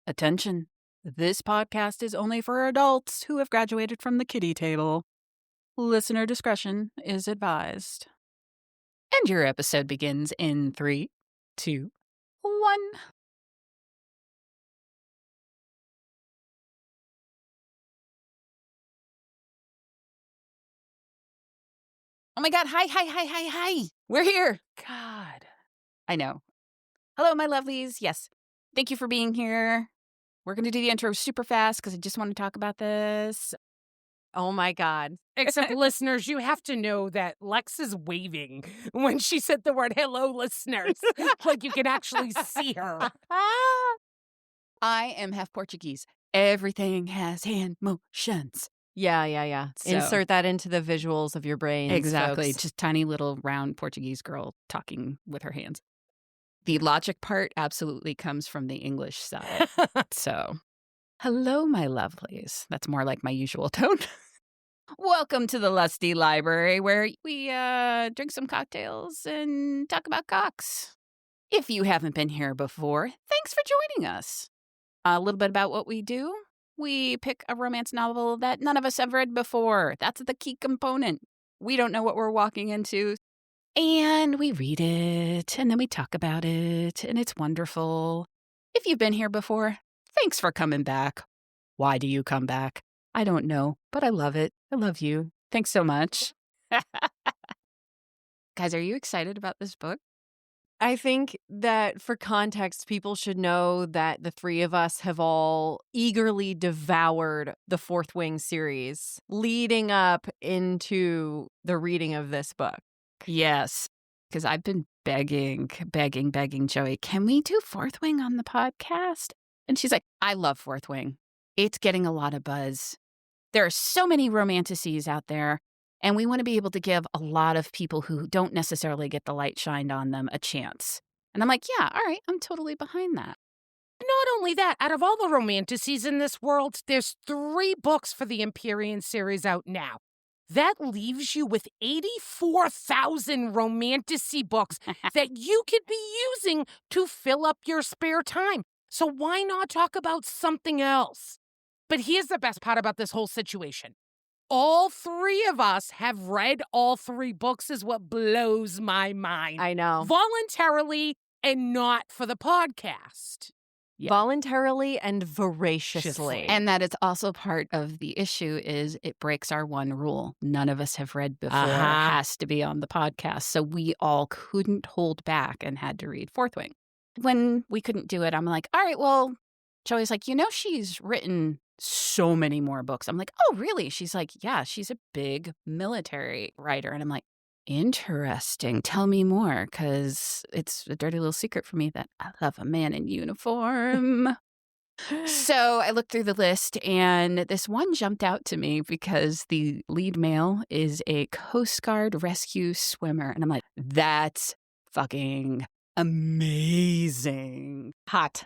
Attention. This podcast is only for adults who have graduated from the kiddie table. Listener discretion is advised. And your episode begins in 3, 2, 1. Oh my God. Hi. We're here. God. I know. Hello, my lovelies. Yes. Thank you for being here. We're going to do the intro super fast because I just want to talk about this. Oh my God. Except listeners, you have to know that Lexx is waving when she said the word hello, listeners. Like you can actually see her. I am half Portuguese. Everything has hand motions. Yeah. So- Insert that into the visuals of your brains. Exactly. Folks. Just tiny little round Portuguese girl talking with her hands. The logic part absolutely comes from the English side. So, hello, my lovelies. That's more like my usual tone. Welcome to the Lusty Library, where we drink some cocktails and talk about cocks. If you haven't been here before, thanks for joining us. A little bit about what we do. We pick a romance novel that none of us have read before. That's the key component. We don't know what we're walking into. And we read it, and then we talk about it, and it's wonderful. If you've been here before, thanks for coming back. Why do you come back? I don't know, but I love it. I love you. Thanks so much. Guys, are you excited about this book? I think that for context, people should know that the three of us have all eagerly devoured the Fourth Wing series leading up into the reading of this book. Yes, because I've been begging Joey, can we do Fourth Wing on the podcast? And she's like, I love Fourth Wing. It's getting a lot of buzz. There are so many romantices out there, and we want to be able to give a lot of people who don't necessarily get the light shined on them a chance. And I'm like, yeah, all right, I'm totally behind that. Not only that, out of all the romantices in this world, there's 3 books for the Empyrean series out now. That leaves you with 84,000 romanticy books that you could be using to fill up your spare time. So why not talk about something else? But here's the best part about this whole situation. All 3 of us have read all 3 books is what blows my mind. I know. Voluntarily and not for the podcast. Yeah. Voluntarily and voraciously. And that it's also part of the issue is it breaks our one rule. None of us have read before. It has to be on the podcast. So we all couldn't hold back and had to read Fourth Wing. When we couldn't do it, I'm like, all right, well, Joey's like, she's written so many more books. I'm like, oh, really? She's like, yeah, she's a big military writer. And I'm like, interesting. Tell me more, because it's a dirty little secret for me that I love a man in uniform. So I looked through the list, and this one jumped out to me because the lead male is a Coast Guard rescue swimmer. And I'm like, that's fucking amazing. Hot.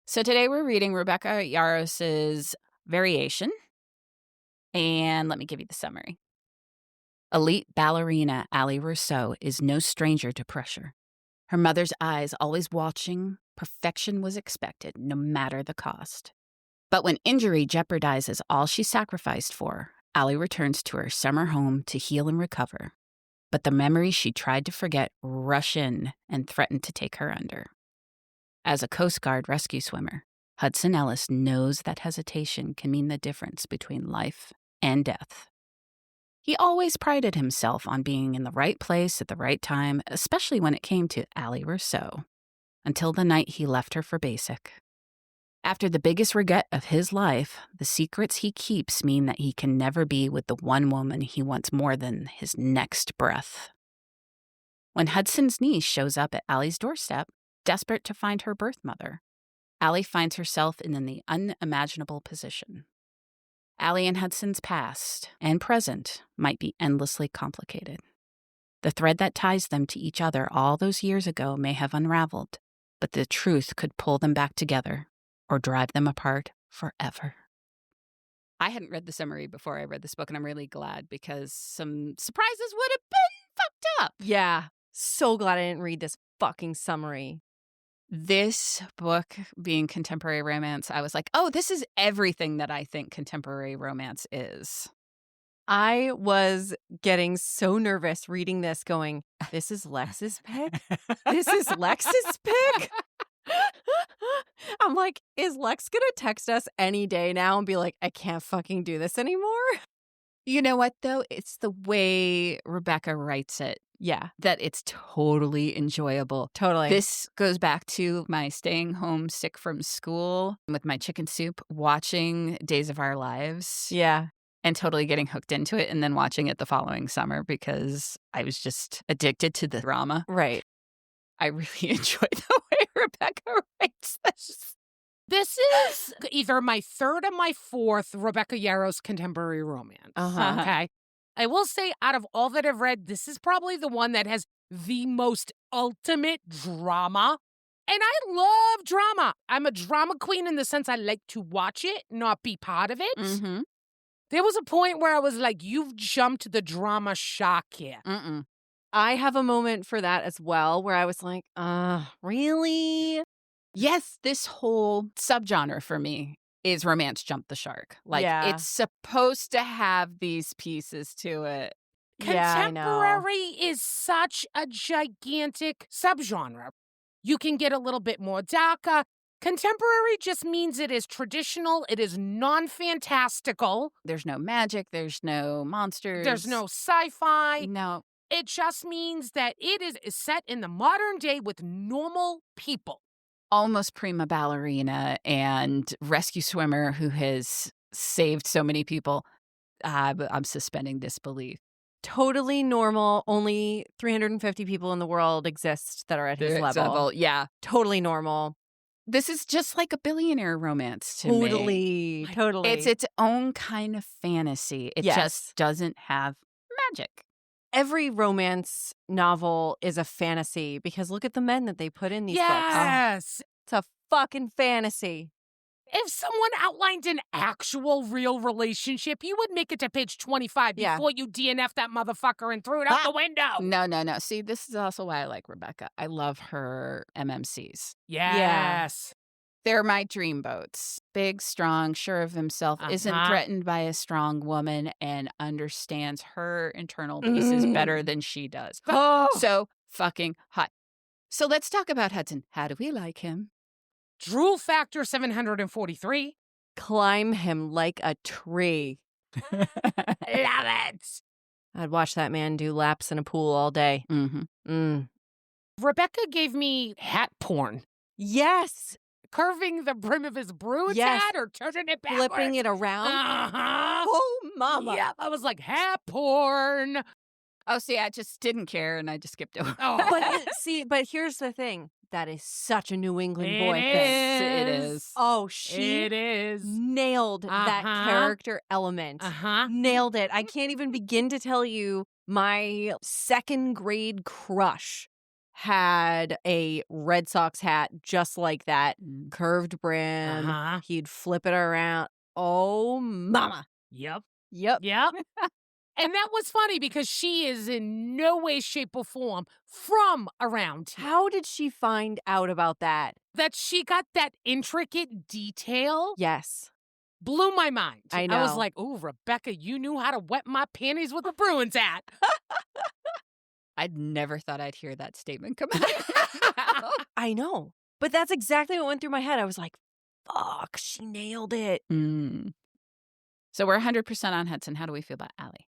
So today we're reading Rebecca Yarros' Variation. And let me give you the summary. Elite ballerina Ali Rousseau is no stranger to pressure. Her mother's eyes always watching, perfection was expected, no matter the cost. But when injury jeopardizes all she sacrificed for, Ali returns to her summer home to heal and recover. But the memories she tried to forget rush in and threaten to take her under. As a Coast Guard rescue swimmer, Hudson Ellis knows that hesitation can mean the difference between life and death. He always prided himself on being in the right place at the right time, especially when it came to Ali Rousseau, until the night he left her for basic. After the biggest regret of his life, the secrets he keeps mean that he can never be with the one woman he wants more than his next breath. When Hudson's niece shows up at Ali's doorstep, desperate to find her birth mother, Ali finds herself in the unimaginable position. Ali and Hudson's past and present might be endlessly complicated. The thread that ties them to each other all those years ago may have unraveled, but the truth could pull them back together or drive them apart forever. I hadn't read the summary before I read this book, and I'm really glad because some surprises would have been fucked up. Yeah. So glad I didn't read this fucking summary. This book being contemporary romance, I was like, oh, this is everything that I think contemporary romance is. I was getting so nervous reading this going, this is Lex's pick? This is Lex's pick? I'm like, is Lexx gonna text us any day now and be like, I can't fucking do this anymore? You know what, though? It's the way Rebecca writes it Yeah, that it's totally enjoyable. totally. This goes back to my staying home sick from school with my chicken soup, watching Days of Our Lives. Yeah. And totally getting hooked into it and then watching it the following summer because I was just addicted to the drama. Right. I really enjoy the way Rebecca writes this. This is either my third or my fourth Rebecca Yarros contemporary romance. Uh-huh. Okay. I will say, out of all that I've read, this is probably the one that has the most ultimate drama. And I love drama. I'm a drama queen in the sense I like to watch it, not be part of it. Mm-hmm. There was a point where I was like, you've jumped the drama shark here. Mm-mm. I have a moment for that as well where I was like, really? Yes, this whole subgenre for me is romance jump the shark. Like, Yeah. it's supposed to have these pieces to it. Yeah, I know. Contemporary is such a gigantic subgenre. You can get a little bit more darker. Contemporary just means it is traditional. It is non-fantastical. There's no magic. There's no monsters. There's no sci-fi. No. It just means that it is set in the modern day with normal people. Almost prima ballerina and rescue swimmer who has saved so many people. I'm suspending disbelief. Totally normal. Only 350 people in the world exist that are at his level. Yeah. Totally normal. This is just like a billionaire romance to me. Totally. It's its own kind of fantasy. It Yes. just doesn't have magic. Every romance novel is a fantasy because look at the men that they put in these books. Yes. It's a fucking fantasy. If someone outlined an actual real relationship, you would make it to page 25 Yeah. before you DNF that motherfucker and threw it out the window. No. See, this is also why I like Rebecca. I love her MMCs. Yes. They're my dreamboats. Big, strong, sure of himself, isn't threatened by a strong woman, and understands her internal pieces better than she does. Oh. So fucking hot. So let's talk about Hudson. How do we like him? Drool factor 743. Climb him like a tree. Love it. I'd watch that man do laps in a pool all day. Mm-hmm. Rebecca gave me hat porn. Yes. Curving the brim of his Bruins Yes. hat or turning it backwards. Flipping it around. Uh-huh. Oh, mama. Yep. I was like, hat porn. Oh, see, I just didn't care, and I just skipped over. Oh. But here's the thing. That is such a New England boy It thing. It is. is. Oh, she It is. nailed that character element. Nailed it. I can't even begin to tell you my second grade crush had a Red Sox hat just like that. Curved brim. He'd flip it around. Oh, mama. Yep. Yep. And that was funny because she is in no way, shape, or form from around here. How did she find out about that? That she got that intricate detail Yes. blew my mind. I I was know. like, oh, Rebecca, you knew how to wet my panties with a Bruins hat. I'd never thought I'd hear that statement come out of your mouth. I know. But that's exactly what went through my head. I was like, fuck, she nailed it. So we're 100% on Hudson. How do we feel about Allie?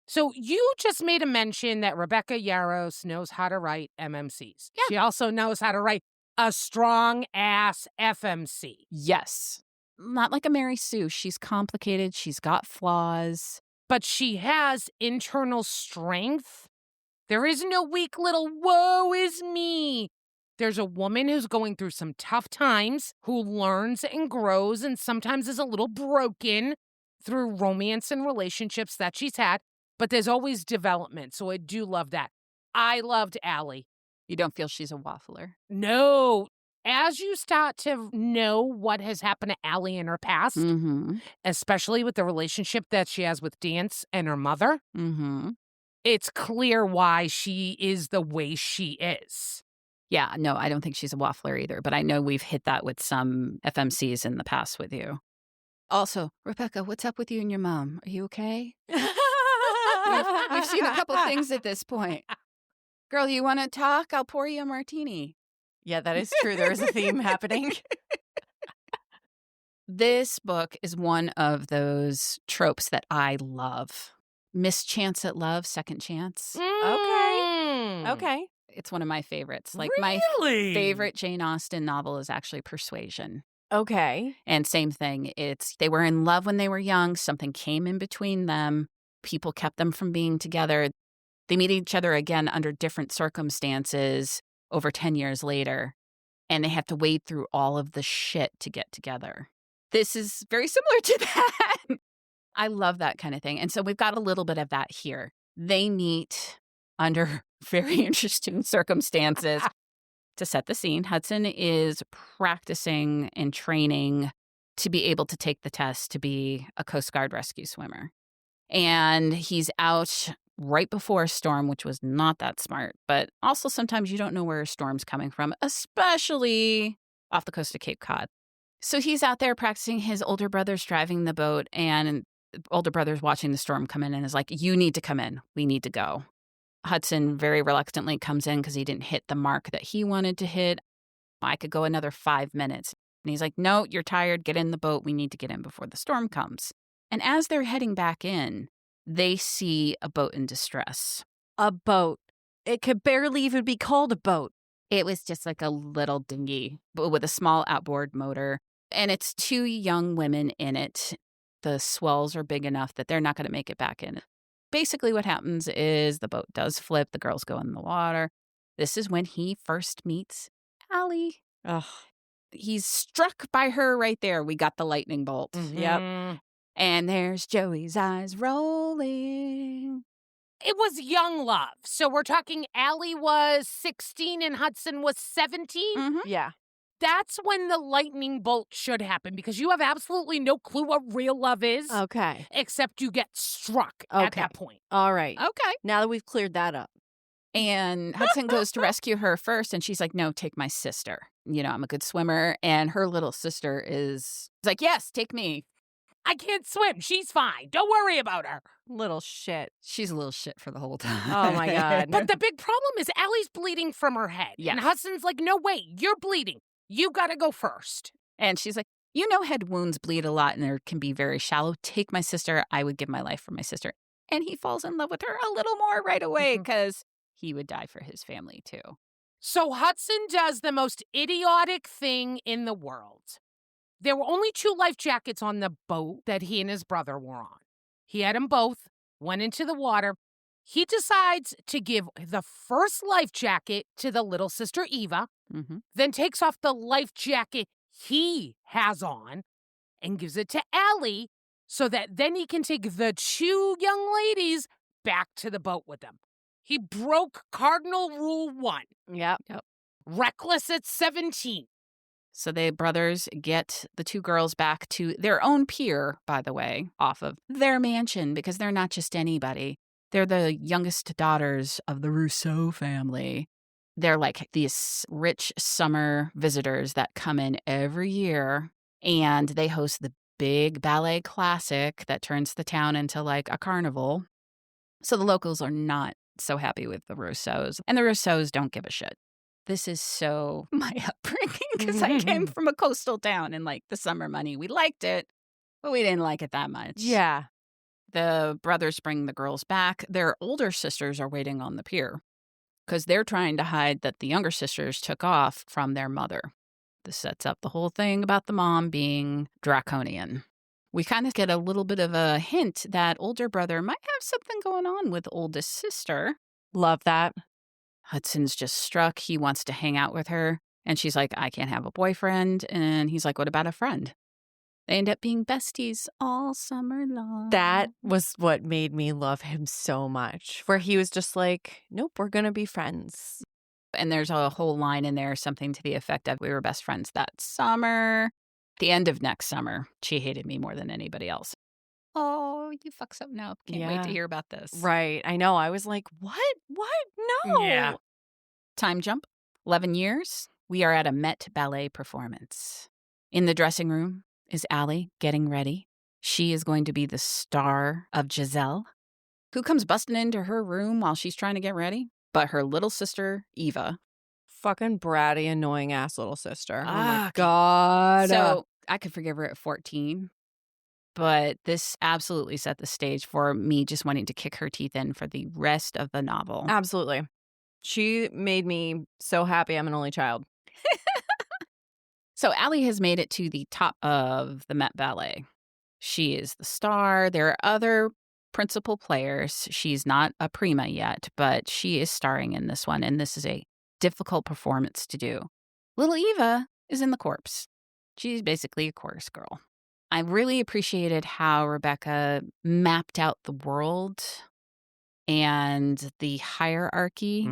So you just made a mention that Rebecca Yarros knows how to write MMCs. Yeah. She also knows how to write a strong-ass FMC. Yes. Not like a Mary Sue. She's complicated. She's got flaws. But she has internal strength. There is no weak little woe is me. There's a woman who's going through some tough times, who learns and grows and sometimes is a little broken through romance and relationships that she's had. But there's always development, so I do love that. I loved Allie. You don't feel she's a waffler? No. As you start to know what has happened to Allie in her past, especially with the relationship that she has with Dance and her mother, it's clear why she is the way she is. Yeah, no, I don't think she's a waffler either, but I know we've hit that with some FMCs in the past with you. Also, Rebecca, what's up with you and your mom? Are you okay? We've seen a couple things at this point. Girl, you want to talk? I'll pour you a martini. Yeah, that is true. There is a theme happening. This book is one of those tropes that I love. Mischance at love, second chance. Okay. It's one of my favorites. Like Really? my favorite Jane Austen novel is actually Persuasion. Okay. And same thing. They were in love when they were young. Something came in between them. People kept them from being together. They meet each other again under different circumstances over 10 years later. And they have to wade through all of the shit to get together. This is very similar to that. I love that kind of thing. And so we've got a little bit of that here. They meet under very interesting circumstances. To set the scene, Hudson is practicing and training to be able to take the test to be a Coast Guard rescue swimmer. And he's out right before a storm, which was not that smart. But also sometimes you don't know where a storm's coming from, especially off the coast of Cape Cod. So he's out there practicing. His older brother's driving the boat, and the older brother's watching the storm come in and is like, you need to come in. We need to go. Hudson very reluctantly comes in because he didn't hit the mark that he wanted to hit. I could go another 5 minutes. And he's like, no, you're tired. Get in the boat. We need to get in before the storm comes. And as they're heading back in, they see a boat in distress. A boat. It could barely even be called a boat. It was just like a little dinghy, but with a small outboard motor. And it's 2 young women in it. The swells are big enough that they're not going to make it back in. Basically, what happens is the boat does flip. The girls go in the water. This is when he first meets Allie. Ugh. He's struck by her right there. We got the lightning bolt. Yep. And there's Joey's eyes rolling. It was young love. So we're talking Allie was 16 and Hudson was 17? Mm-hmm. Yeah. That's when the lightning bolt should happen because you have absolutely no clue what real love is. Okay. Except you get struck at that point. All right. Okay. Now that we've cleared that up. And Hudson goes to rescue her first, and she's like, no, take my sister. You know, I'm a good swimmer. And her little sister is like, yes, take me. I can't swim. She's fine. Don't worry about her. Little shit. She's a little shit for the whole time. Oh, my God. But the big problem is Allie's bleeding from her head. Yes. And Hudson's like, no, wait, you're bleeding. You got to go first. And she's like, you know, head wounds bleed a lot and they can be very shallow. Take my sister. I would give my life for my sister. And he falls in love with her a little more right away because he would die for his family, too. So Hudson does the most idiotic thing in the world. There were only 2 life jackets on the boat that he and his brother were on. He had them both, went into the water. He decides to give the first life jacket to the little sister Eva, then takes off the life jacket he has on and gives it to Allie so that then he can take the 2 young ladies back to the boat with him. He broke Cardinal Rule 1. Yep. Reckless at 17. So the brothers get the 2 girls back to their own pier, by the way, off of their mansion because they're not just anybody. They're the youngest daughters of the Rousseau family. They're like these rich summer visitors that come in every year, and they host the big ballet classic that turns the town into like a carnival. So the locals are not so happy with the Rousseaus, and the Rousseaus don't give a shit. This is so my upbringing because I came from a coastal town and like the summer money. We liked it, but we didn't like it that much. Yeah. The brothers bring the girls back. Their older sisters are waiting on the pier because they're trying to hide that the younger sisters took off from their mother. This sets up the whole thing about the mom being draconian. We kind of get a little bit of a hint that older brother might have something going on with oldest sister. Love that. Hudson's just struck. He wants to hang out with her. And she's like, I can't have a boyfriend. And he's like, what about a friend? They end up being besties all summer long. That was what made me love him so much, where he was just like, nope, we're going to be friends. And there's a whole line in there, something to the effect of, we were best friends that summer. The end of next summer, she hated me more than anybody else. Oh, you fuck something up. Can't wait to hear about this. Right. I know. I was like, what? No. Yeah. Time jump. 11 years, we are at a Met Ballet performance. In the dressing room is Allie getting ready. She is going to be the star of Giselle, who comes busting into her room while she's trying to get ready. But her little sister, Eva. Fucking bratty, annoying ass little sister. Oh my Okay. God. So I could forgive her at 14, but this absolutely set the stage for me just wanting to kick her teeth in for the rest of the novel. Absolutely. She made me so happy I'm an only child. So Allie has made it to the top of the Met Ballet. She is the star. There are other principal players. She's not a prima yet, but she is starring in this one, and this is a difficult performance to do. Little Eva is in the corpse. She's basically a chorus girl. I really appreciated how Rebecca mapped out the world and the hierarchy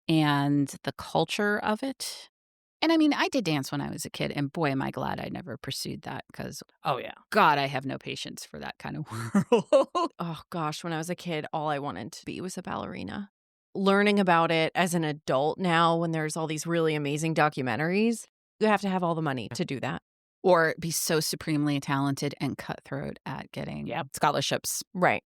and the culture of it. And I mean, I did dance when I was a kid, and boy, am I glad I never pursued that because, Oh, yeah. God, I have no patience for that kind of world. Oh gosh, when I was a kid, all I wanted to be was a ballerina. Learning about it as an adult now, when there's all these really amazing documentaries, you have to have all the money to do that. Or be so supremely talented and cutthroat at getting scholarships. Right.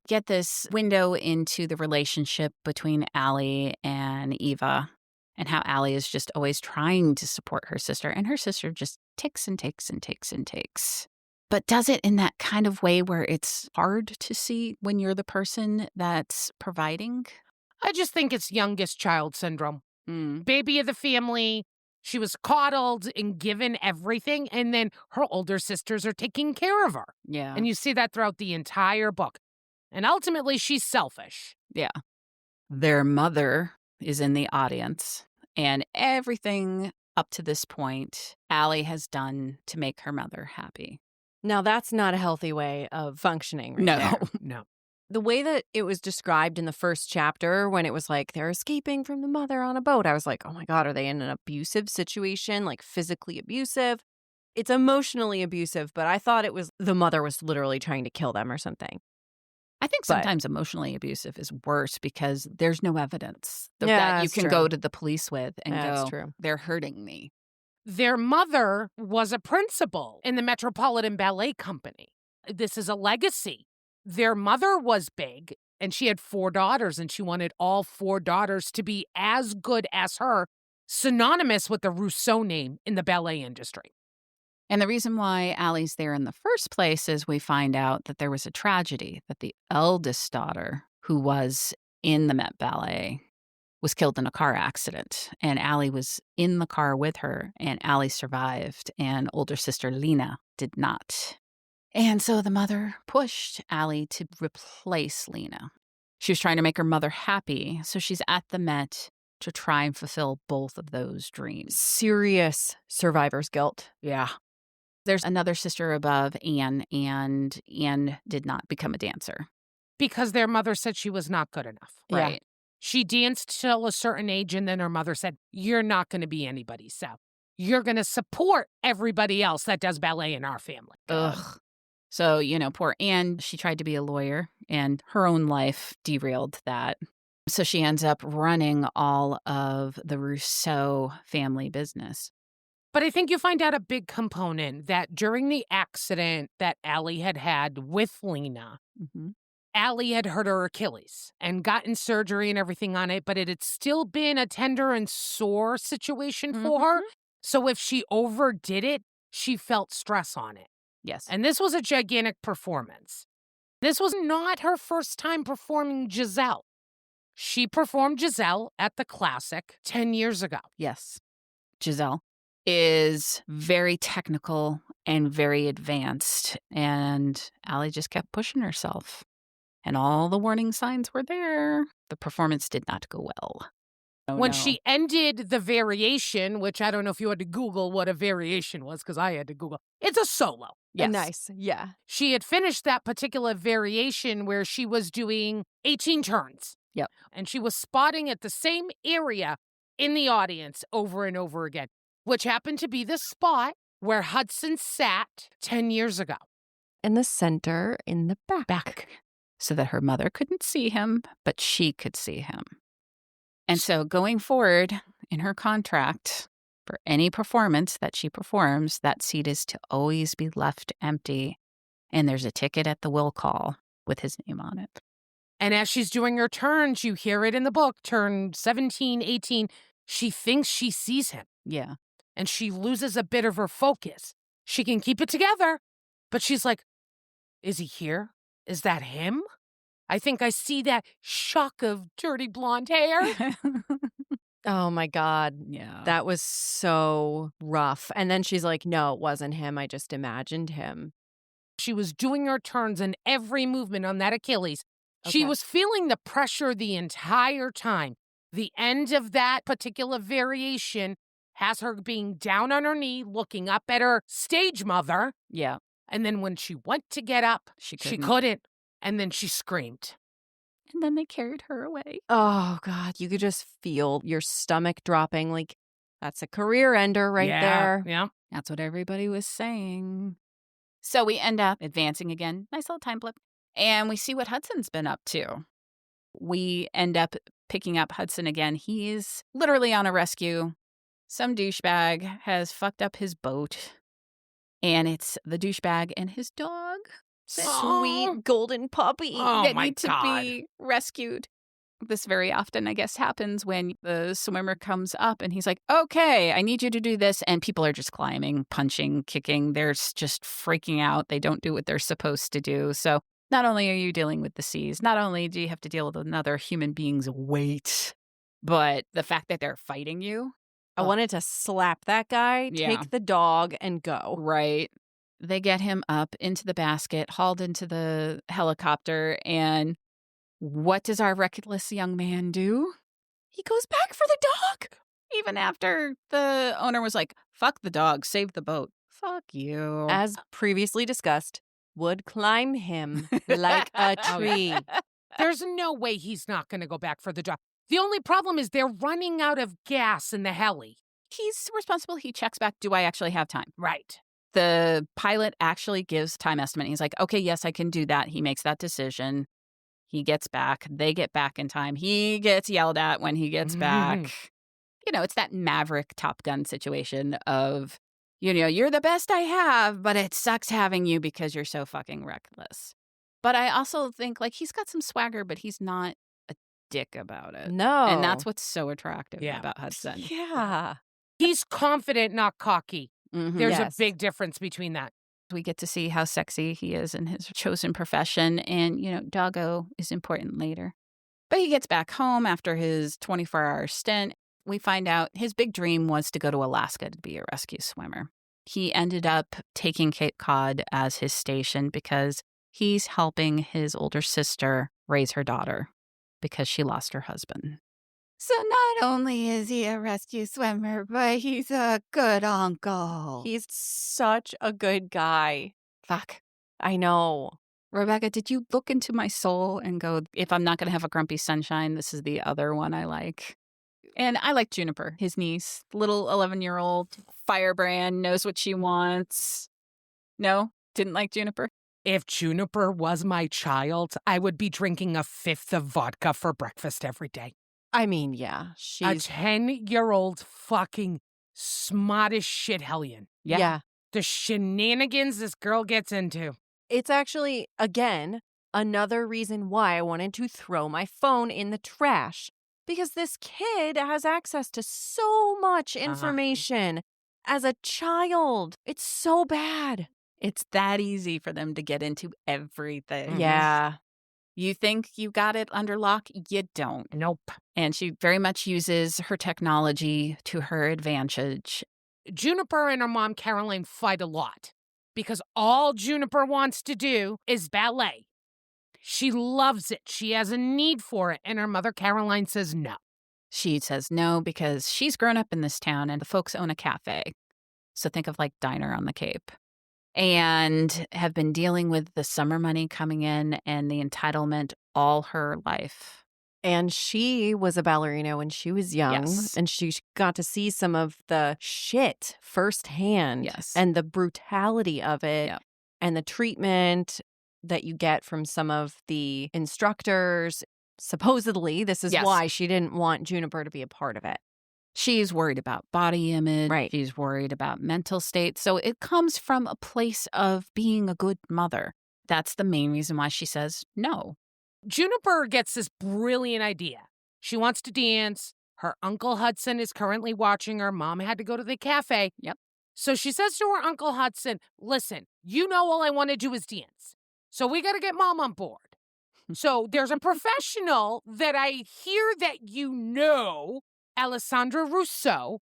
Get this window into the relationship between Allie and Eva, and how Allie is just always trying to support her sister, and her sister just takes and takes and takes and takes. But does it in that kind of way where it's hard to see when you're the person that's providing? I just think it's youngest child syndrome. Baby of the family. She was coddled and given everything, and then her older sisters are taking care of her. Yeah. And you see that throughout the entire book. And ultimately, she's selfish. Yeah. Their mother is in the audience, and everything up to this point, Allie has done to make her mother happy. Now, that's not a healthy way of functioning right No. there. No. The way that it was described in the first chapter, when it was like they're escaping from the mother on a boat, I was like, oh my God, are they in an abusive situation, like physically abusive? It's emotionally abusive, but I thought it was the mother was literally trying to kill them or something. I think But- sometimes emotionally abusive is worse because there's no evidence Yeah, that you that's can true. go to the police with and Yeah, go, that's true. they're hurting me. Their mother was a principal in the Metropolitan Ballet Company. This is a legacy. Their mother was big, and she had 4 daughters, and she wanted all 4 daughters to be as good as her, synonymous with the Rousseau name in the ballet industry. And the reason why Allie's there in the first place is we find out that there was a tragedy, that the eldest daughter, who was in the Met Ballet, was killed in a car accident. And Allie was in the car with her, and Allie survived, and older sister Lena did not. And so the mother pushed Allie to replace Lena. She was trying to make her mother happy, so she's at the Met to try and fulfill both of those dreams. Serious survivor's guilt. Yeah. There's another sister above, Anne, and Anne did not become a dancer. Because their mother said she was not good enough. Yeah. Right. She danced till a certain age, and then her mother said, you're not going to be anybody, so you're going to support everybody else that does ballet in our family. Ugh. So, poor Anne, she tried to be a lawyer, and her own life derailed that. So she ends up running all of the Rousseau family business. But I think you find out a big component that during the accident that Allie had with Lena, Allie had hurt her Achilles and gotten surgery and everything on it, but it had still been a tender and sore situation for her. So if she overdid it, she felt stress on it. Yes. And this was a gigantic performance. This was not her first time performing Giselle. She performed Giselle at the Classic 10 years ago. Yes. Giselle is very technical and very advanced, and Allie just kept pushing herself. And all the warning signs were there. The performance did not go well. When she ended the variation, which I don't know if you had to Google what a variation was, because I had to Google. It's a solo. Yes. Nice. Yeah. She had finished that particular variation where she was doing 18 turns. Yep. And she was spotting at the same area in the audience over and over again, which happened to be the spot where Hudson sat 10 years ago. In the center, in the back. So that her mother couldn't see him, but she could see him. And so going forward, in her contract, for any performance that she performs, that seat is to always be left empty. And there's a ticket at the will call with his name on it. And as she's doing her turns, you hear it in the book, turn 17, 18, she thinks she sees him. Yeah. And she loses a bit of her focus. She can keep it together, but she's like, is he here? Is that him? I think I see that shock of dirty blonde hair. Oh, my God. Yeah. That was so rough. And then she's like, no, it wasn't him. I just imagined him. She was doing her turns and every movement on that Achilles. She Okay. was feeling the pressure the entire time. The end of that particular variation has her being down on her knee, looking up at her stage mother. Yeah. And then when she went to get up, She she couldn't. couldn't. And then she screamed. And then they carried her away. Oh, God. You could just feel your stomach dropping. Like, that's a career ender right there. Yeah. That's what everybody was saying. So we end up advancing again. Nice little time blip. And we see what Hudson's been up to. We end up picking up Hudson again. He's literally on a rescue. Some douchebag has fucked up his boat. And it's the douchebag and his dog Sweet golden puppy. Oh, that my need to God. be rescued. This very often, I guess, happens when the swimmer comes up and he's like, okay, I need you to do this. And people are just climbing, punching, kicking. They're just freaking out. They don't do what they're supposed to do. So not only are you dealing with the seas, not only do you have to deal with another human being's weight, but the fact that they're fighting you. I wanted to slap that guy, Yeah. take the dog, and go. Right. They get him up into the basket, hauled into the helicopter, and what does our reckless young man do? He goes back for the dog. Even after the owner was like, fuck the dog, save the boat. Fuck you. As previously discussed, would climb him like a tree. There's no way he's not going to go back for the job. The only problem is they're running out of gas in the heli. He's responsible. He checks back. Do I actually have time? Right. The pilot actually gives time estimate. He's like, okay, yes, I can do that. He makes that decision. He gets back. They get back in time. He gets yelled at when he gets back. You know, it's that Maverick Top Gun situation of, you know, you're the best I have, but it sucks having you because you're so fucking reckless. But I also think, like, he's got some swagger, but he's not a dick about it. No. And that's what's so attractive Yeah. about Hudson. Yeah. He's confident, not cocky. Mhm. There's Yes. a big difference between that. We get to see how sexy he is in his chosen profession. And, you know, doggo is important later. But he gets back home after his 24-hour stint. We find out his big dream was to go to Alaska to be a rescue swimmer. He ended up taking Cape Cod as his station because he's helping his older sister raise her daughter because she lost her husband. So not only is he a rescue swimmer, but he's a good uncle. He's such a good guy. Fuck. I know. Rebecca, did you look into my soul and go, if I'm not going to have a grumpy sunshine, this is the other one I like? And I like Juniper, his niece, little 11-year-old firebrand, knows what she wants. No? Didn't like Juniper? If Juniper was my child, I would be drinking a fifth of vodka for breakfast every day. I mean, yeah. A She's 10-year-old fucking smart as shit hellion. yeah. The shenanigans this girl gets into. It's actually, again, another reason why I wanted to throw my phone in the trash. Because this kid has access to so much information as a child. It's so bad. It's that easy for them to get into everything. Yeah. You think you got it under lock? You don't. Nope. And she very much uses her technology to her advantage. Juniper and her mom, Caroline, fight a lot because all Juniper wants to do is ballet. She loves it. She has a need for it. And her mother, Caroline, says no. She says no because she's grown up in this town and the folks own a cafe. So think of like Diner on the Cape. And have been dealing with the summer money coming in and the entitlement all her life. And she was a ballerina when she was young. Yes. And she got to see some of the shit firsthand. Yes. And the brutality of it. Yep. And the treatment that you get from some of the instructors. Supposedly, this is Yes. why she didn't want Juniper to be a part of it. She's worried about body image. Right. She's worried about mental state. So it comes from a place of being a good mother. That's the main reason why she says no. Juniper gets this brilliant idea. She wants to dance. Her Uncle Hudson is currently watching her. Mom had to go to the cafe. Yep. So she says to her Uncle Hudson, listen, you know all I want to do is dance. So we got to get Mom on board. So there's a professional that I hear that you know, Alessandra Rousseau,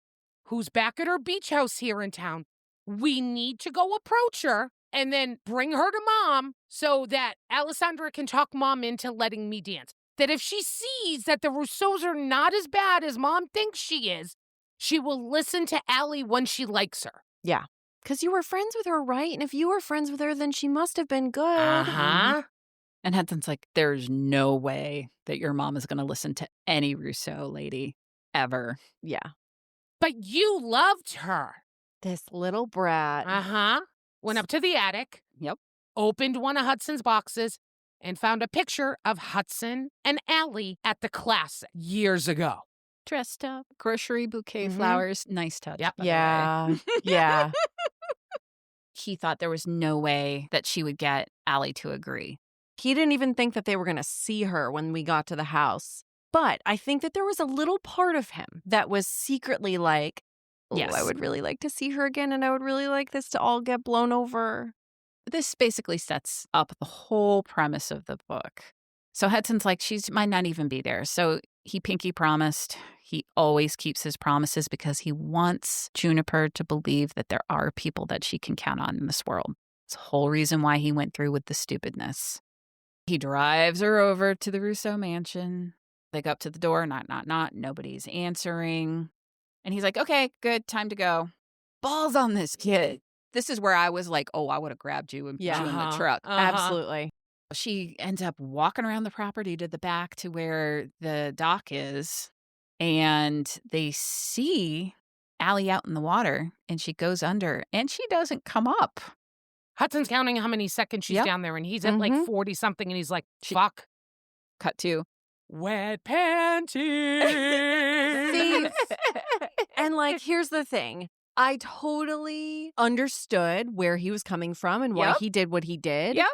who's back at her beach house here in town. We need to go approach her and then bring her to Mom so that Alessandra can talk Mom into letting me dance. That if she sees that the Rousseaus are not as bad as Mom thinks she is, she will listen to Allie when she likes her. Yeah. Because you were friends with her, right? And if you were friends with her, then she must have been good. Uh-huh. And Hudson's like, there's no way that your mom is going to listen to any Rousseau lady ever. Yeah. But you loved her. This little brat. Uh-huh. Went up to the attic. Yep. Opened one of Hudson's boxes and found a picture of Hudson and Allie at the classic years ago. Dressed up, grocery, bouquet, Mhm. flowers. Nice touch. Yep. by the way. Yeah. Yeah. He thought there was no way that she would get Allie to agree. He didn't even think that they were going to see her when we got to the house. But I think that there was a little part of him that was secretly like, oh, Yes. I would really like to see her again, and I would really like this to all get blown over. This basically sets up the whole premise of the book. So Hudson's like, she might not even be there. So he pinky promised. He always keeps his promises because he wants Juniper to believe that there are people that she can count on in this world. It's the whole reason why he went through with the stupidness. He drives her over to the Rousseau mansion. They go up to the door, knock. Nobody's answering. And he's like, okay, good, time to go. Balls on this kid. This is where I was like, oh, I would have grabbed you and put you in the truck. Absolutely. She ends up walking around the property to the back to where the dock is. And they see Allie out in the water. And she goes under. And she doesn't come up. Hudson's counting how many seconds she's Yep. down there, and he's at like 40-something, and he's like, fuck. Cut to. Wet panties. See, and like, here's the thing. I totally understood where he was coming from and why Yep. he did what he did. Yep.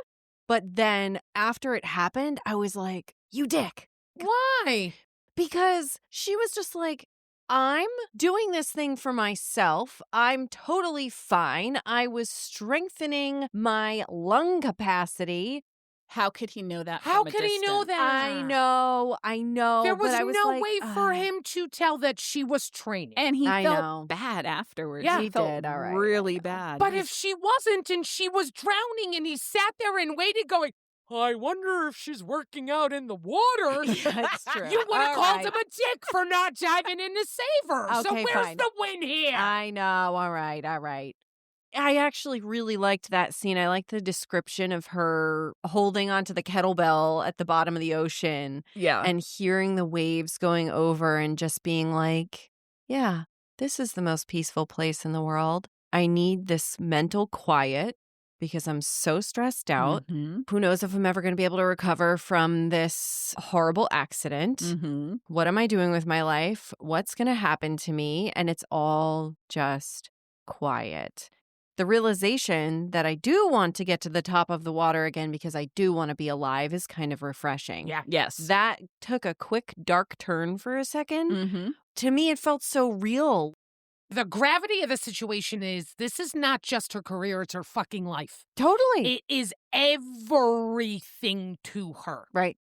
But then after it happened, I was like, you dick. Why? Because she was just like, I'm doing this thing for myself. I'm totally fine. I was strengthening my lung capacity. How could he know that? How from a could he know distance? that? I know. There but was I was no like, way for him to tell that she was training. And he I felt know. bad afterwards. Yeah. he He felt did, all right. really bad. But if she wasn't and she was drowning and he sat there and waited going, I wonder if she's working out in the water. Yeah, it's true. You would have All called right. him a dick for not diving in to save her. So Okay, where's fine. the win here? I know. All right. I actually really liked that scene. I liked the description of her holding onto the kettlebell at the bottom of the ocean yeah. and hearing the waves going over and just being like, yeah, this is the most peaceful place in the world. I need this mental quiet because I'm so stressed out. Mm-hmm. Who knows if I'm ever going to be able to recover from this horrible accident? Mm-hmm. What am I doing with my life? What's going to happen to me? And it's all just quiet. The realization that I do want to get to the top of the water again because I do want to be alive is kind of refreshing. Yeah. Yes. That took a quick dark turn for a second. Mm-hmm. To me, it felt so real. The gravity of the situation is this is not just her career, it's her fucking life. Totally. It is everything to her. Right.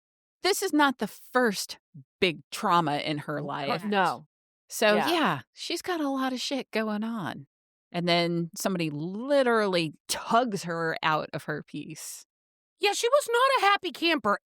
This is not the first big trauma in her life. Correct. No. So, Yeah. yeah, she's got a lot of shit going on. And then somebody literally tugs her out of her piece. Yeah, she was not a happy camper.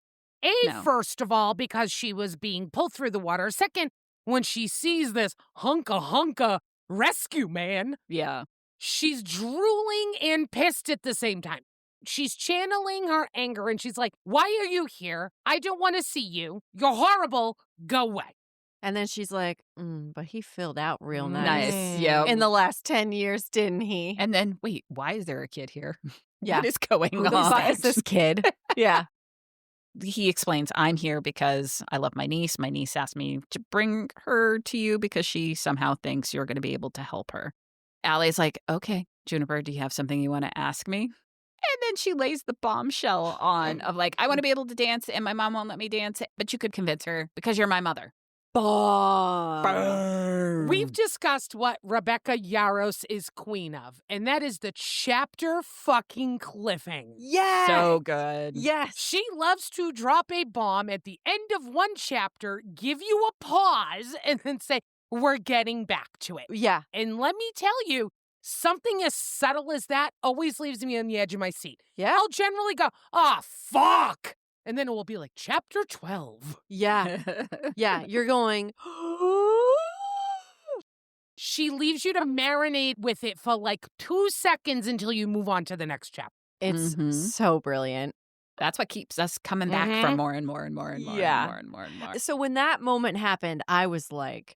No. First of all, because she was being pulled through the water. Second, when she sees this hunka rescue man, Yeah. she's drooling and pissed at the same time. She's channeling her anger and she's like, why are you here? I don't want to see you. You're horrible. Go away. And then she's like, but he filled out real nice. Nice. Yeah. In the last 10 years, didn't he? And then, wait, why is there a kid here? Yeah. What is going Who on? the fuck is this kid? Yeah. he explains, I'm here because I love my niece. My niece asked me to bring her to you because she somehow thinks you're going to be able to help her. Allie's like, okay, Juniper, do you have something you want to ask me? And then she lays the bombshell on of like, I want to be able to dance and my mom won't let me dance, but you could convince her because you're my mother. We've discussed what Rebecca Yarros is queen of, and that is the chapter fucking cliffhanger. Yes. So good. Yes. She loves to drop a bomb at the end of one chapter, give you a pause, and then say, we're getting back to it. Yeah. And let me tell you, something as subtle as that always leaves me on the edge of my seat. Yeah. I'll generally go, fuck. And then it will be like chapter 12. Yeah. Yeah. You're going. She leaves you to marinate with it for like 2 seconds until you move on to the next chapter. It's so brilliant. That's what keeps us coming back for more and more and more and more and more and more and more. So when that moment happened, I was like,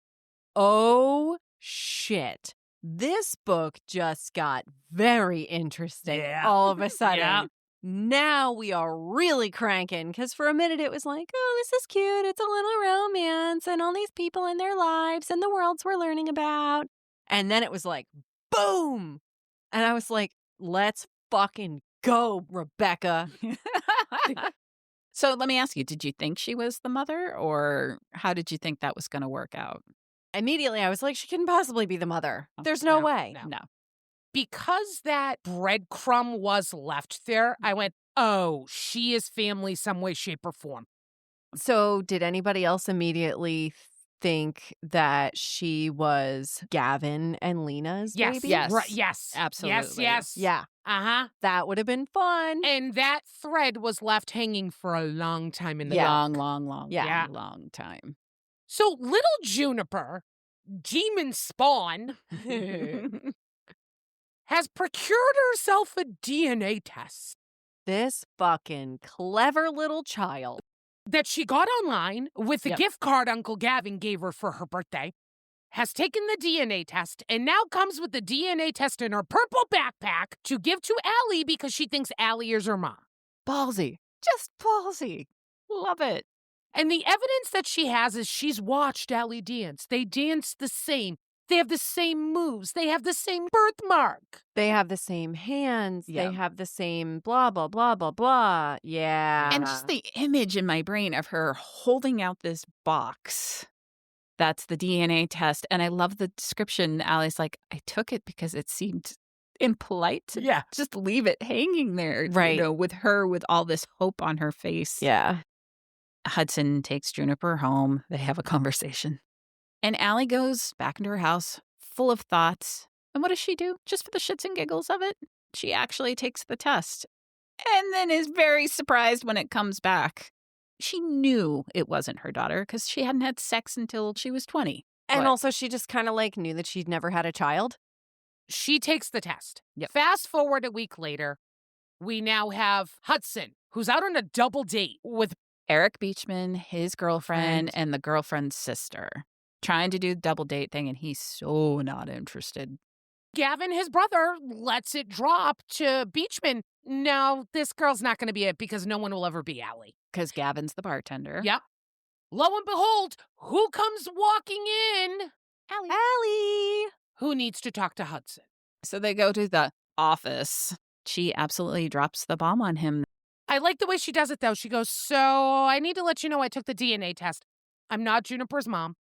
oh, shit. This book just got very interesting all of a sudden. Yeah. Now we are really cranking because for a minute it was like, oh, this is cute. It's a little romance and all these people in their lives and the worlds we're learning about. And then it was like, boom. And I was like, let's fucking go, Rebecca. So let me ask you, did you think she was the mother or how did you think that was going to work out? Immediately I was like, she couldn't possibly be the mother. There's no way. No. Because that breadcrumb was left there, I went, oh, she is family some way, shape, or form. So did anybody else immediately think that she was Gavin and Lena's baby? Yes. Right, yes. Absolutely. Yes. Yeah. Uh-huh. That would have been fun. And that thread was left hanging for a long time in the Long, dark. long time. So little Juniper, demon spawn, has procured herself a DNA test This fucking clever little child. that she got online with the gift card Uncle Gavin gave her for her birthday, has taken the DNA test, and now comes with the DNA test in her purple backpack to give to Allie because she thinks Allie is her mom. Ballsy. Just ballsy. Love it. And the evidence that she has is she's watched Allie dance. They dance the same. They have the same moves. They have the same birthmark. They have the same hands. Yeah. They have the same blah, blah, blah, blah, blah. Yeah. And just the image in my brain of her holding out this box. That's the DNA test. And I love the description. Allie's like, I took it because it seemed impolite to just leave it hanging there. Right. You know, with her, with all this hope on her face. Yeah. Hudson takes Juniper home. They have a conversation. And Allie goes back into her house full of thoughts. And what does she do? Just for the shits and giggles of it, she actually takes the test. And then is very surprised when it comes back. She knew it wasn't her daughter because she hadn't had sex until she was 20. And also she just kind of like knew that she'd never had a child. She takes the test. Yep. Fast forward a week later, we now have Hudson, who's out on a double date with Eric Beachman, his girlfriend, and the girlfriend's sister. Trying to do the double date thing, and he's so not interested. Gavin, his brother, lets it drop to Beachman. No, this girl's not going to be it because no one will ever be Allie. Because Gavin's the bartender. Yep. Lo and behold, who comes walking in? Allie. Who needs to talk to Hudson? So they go to the office. She absolutely drops the bomb on him. I like the way she does it, though. She goes, so I need to let you know I took the DNA test. I'm not Juniper's mom,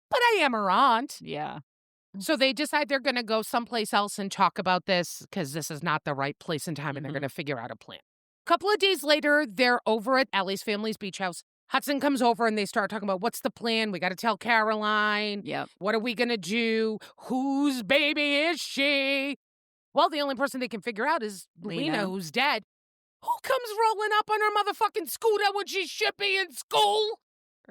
but I am her aunt. Yeah. So they decide they're going to go someplace else and talk about this because this is not the right place and time, and they're going to figure out a plan. A couple of days later, they're over at Allie's family's beach house. Hudson comes over and they start talking about what's the plan? We got to tell Caroline. Yep. What are we going to do? Whose baby is she? Well, the only person they can figure out is Lena, who's dead. Who comes rolling up on her motherfucking scooter when she should be in school?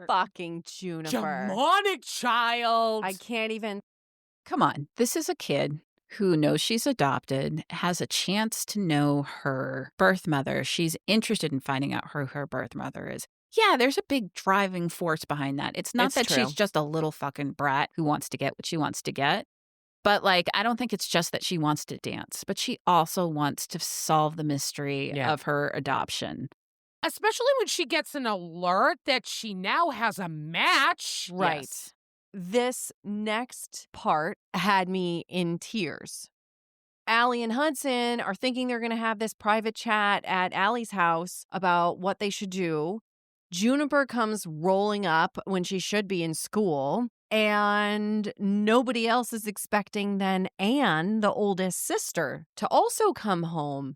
Fucking Juniper. Demonic child. I can't even. Come on. This is a kid who knows she's adopted, has a chance to know her birth mother. She's interested in finding out who her birth mother is. Yeah, there's a big driving force behind that. It's not that she's just a little fucking brat who wants to get what she wants to get. But, like, I don't think it's just that she wants to dance, but she also wants to solve the mystery of her adoption. Especially when she gets an alert that she now has a match. Right. Yes. This next part had me in tears. Allie and Hudson are thinking they're going to have this private chat at Allie's house about what they should do. Juniper comes rolling up when she should be in school, and nobody else is expecting then Anne, the oldest sister, to also come home.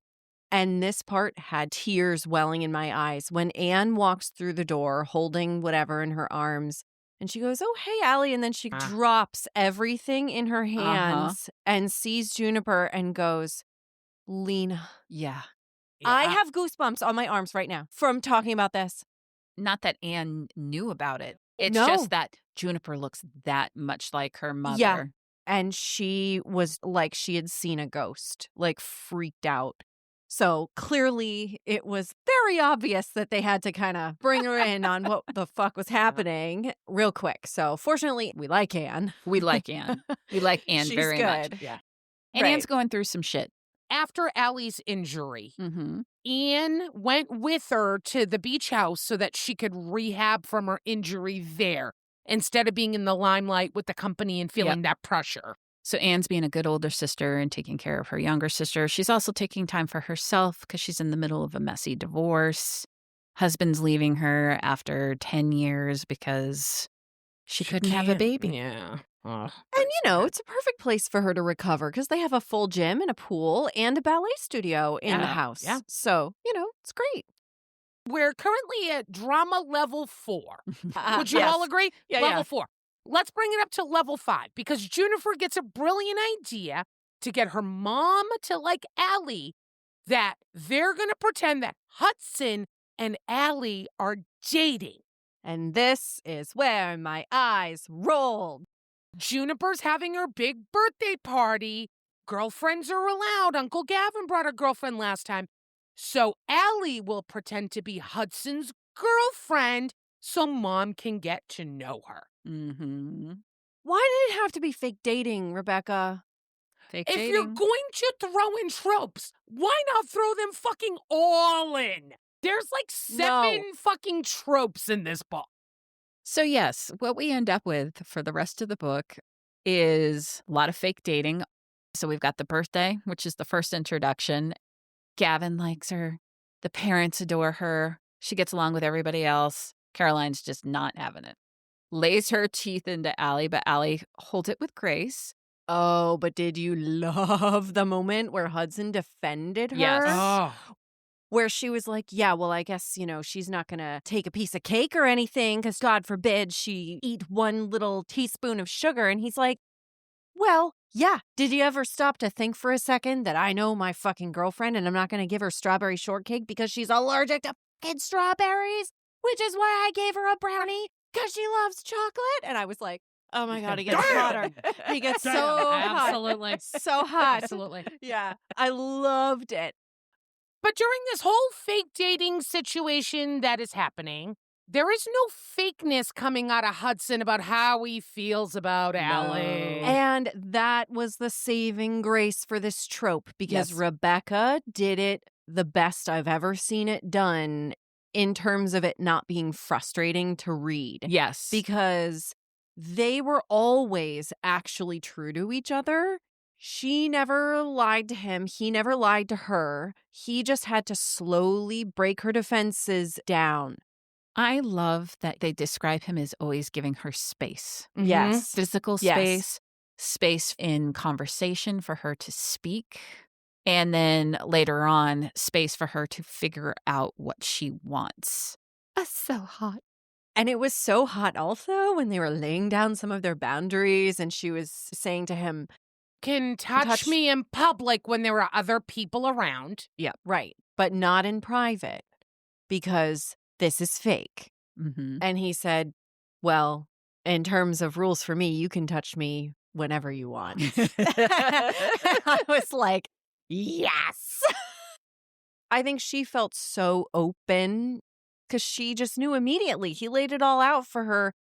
And this part had tears welling in my eyes when Anne walks through the door holding whatever in her arms. And she goes, "Oh, hey, Allie." And then she drops everything in her hands and sees Juniper and goes, "Lena." Yeah. I have goosebumps on my arms right now from talking about this. Not that Anne knew about it. It's No. just that Juniper looks that much like her mother. Yeah. And she was like she had seen a ghost, like freaked out. So clearly it was very obvious that they had to kind of bring her in on what the fuck was happening real quick. So fortunately, we like Anne. We like Anne. We like Anne She's very good. much. Yeah. And Right. Anne's going through some shit. After Allie's injury, Mm-hmm. Anne went with her to the beach house so that she could rehab from her injury there instead of being in the limelight with the company and feeling that pressure. So Anne's being a good older sister and taking care of her younger sister. She's also taking time for herself because she's in the middle of a messy divorce. Husband's leaving her after 10 years because she couldn't have a baby. Yeah. And, it's a perfect place for her to recover because they have a full gym and a pool and a ballet studio in the house. Yeah. So, it's great. We're currently at drama level 4. Would you all agree? Yeah, level yeah. 4. Let's bring it up to level 5 because Juniper gets a brilliant idea to get her mom to like Allie that they're going to pretend that Hudson and Allie are dating. And this is where my eyes rolled. Juniper's having her big birthday party. Girlfriends are allowed. Uncle Gavin brought a girlfriend last time. So Allie will pretend to be Hudson's girlfriend so Mom can get to know her. Mm-hmm. Why did it have to be fake dating, Rebecca? Fake If dating. you're going to throw in tropes, why not throw them fucking all in? There's like 7 fucking tropes in this book. So yes, what we end up with for the rest of the book is a lot of fake dating. So we've got the birthday, which is the first introduction. Gavin likes her. The parents adore her. She gets along with everybody else. Caroline's just not having it. Lays her teeth into Allie, but Allie holds it with grace. Oh, but did you love the moment where Hudson defended her? Yes. Oh. Where she was like, yeah, well, I guess, she's not going to take a piece of cake or anything because God forbid she eat one little teaspoon of sugar. And he's like, well, yeah. Did you ever stop to think for a second that I know my fucking girlfriend and I'm not going to give her strawberry shortcake because she's allergic to fucking strawberries? Which is why I gave her a brownie because she loves chocolate. And I was like, oh my God, he gets hotter. He gets so hot. Absolutely. So hot. Absolutely. Yeah. I loved it. But during this whole fake dating situation that is happening, there is no fakeness coming out of Hudson about how he feels about Allie. And that was the saving grace for this trope because Yes. Rebecca did it the best I've ever seen it done in terms of it not being frustrating to read. Yes. Because they were always actually true to each other. She never lied to him. He never lied to her. He just had to slowly break her defenses down. I love that they describe him as always giving her space. Mhm. Yes. Physical Yes. space, space in conversation for her to speak. And then later on, space for her to figure out what she wants. So hot. And it was so hot also when they were laying down some of their boundaries and she was saying to him, Can touch me in public when there are other people around. yeah, right, but not in private because this is fake. Mm-hmm. And he said, well, in terms of rules for me, you can touch me whenever you want. I was like, yes. I think she felt so open because she just knew immediately. He laid it all out for her.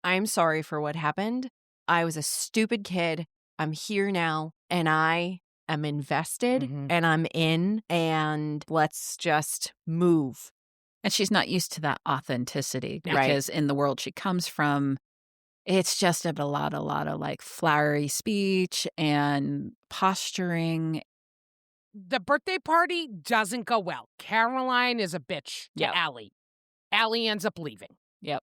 I'm sorry for what happened. I was a stupid kid. I'm here now and I am invested Mhm. and I'm in and let's just move. And she's not used to that authenticity Right. because in the world she comes from, it's just a lot of like flowery speech and posturing. The birthday party doesn't go well. Caroline is a bitch to Yep. Allie. Allie ends up leaving. Yep.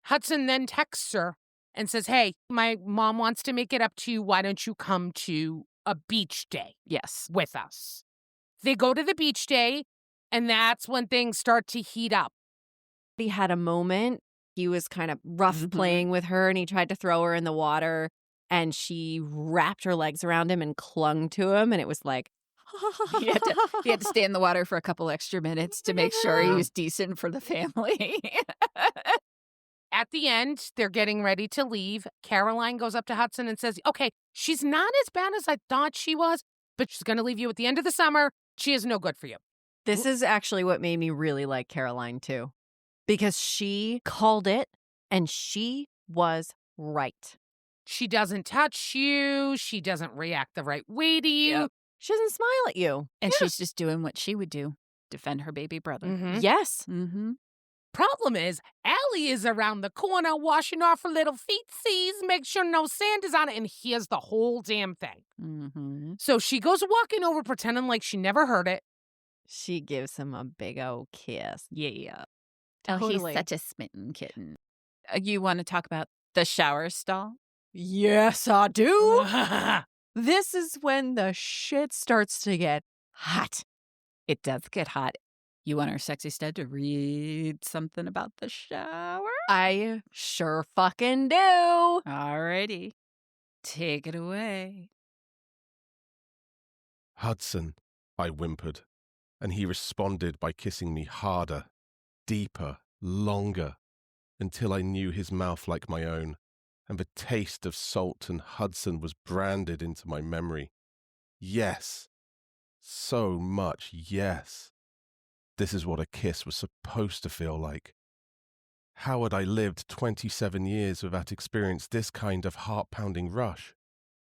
Hudson then texts her and says, hey, my mom wants to make it up to you. Why don't you come to a beach day Yes. with us? They go to the beach day, and that's when things start to heat up. He had a moment. He was kind of rough playing with her, and he tried to throw her in the water, and she wrapped her legs around him and clung to him, and it was like... He had to stay in the water for a couple extra minutes to make sure he was decent for the family. At the end, they're getting ready to leave. Caroline goes up to Hudson and says, okay, she's not as bad as I thought she was, but she's going to leave you at the end of the summer. She is no good for you. This is actually what made me really like Caroline, too. Because she called it, and she was right. She doesn't touch you. She doesn't react the right way to you. Yep. She doesn't smile at you. And she's just doing what she would do, defend her baby brother. Mhm. Yes. Mm-hmm. Problem is, Allie is around the corner washing off her little feetsies, make sure no sand is on it, and hears the whole damn thing. Mm-hmm. So she goes walking over, pretending like she never heard it. She gives him a big old kiss. Yeah. Totally. Oh, he's such a smitten kitten. You want to talk about the shower stall? Yes, I do. This is when the shit starts to get hot. It does get hot. You want our sexy stud to read something about the shower? I sure fucking do. Alrighty. Take it away. Hudson, I whimpered, and he responded by kissing me harder, deeper, longer, until I knew his mouth like my own, and the taste of salt and Hudson was branded into my memory. Yes. So much yes. This is what a kiss was supposed to feel like. How had I lived 27 years without experienced this kind of heart-pounding rush?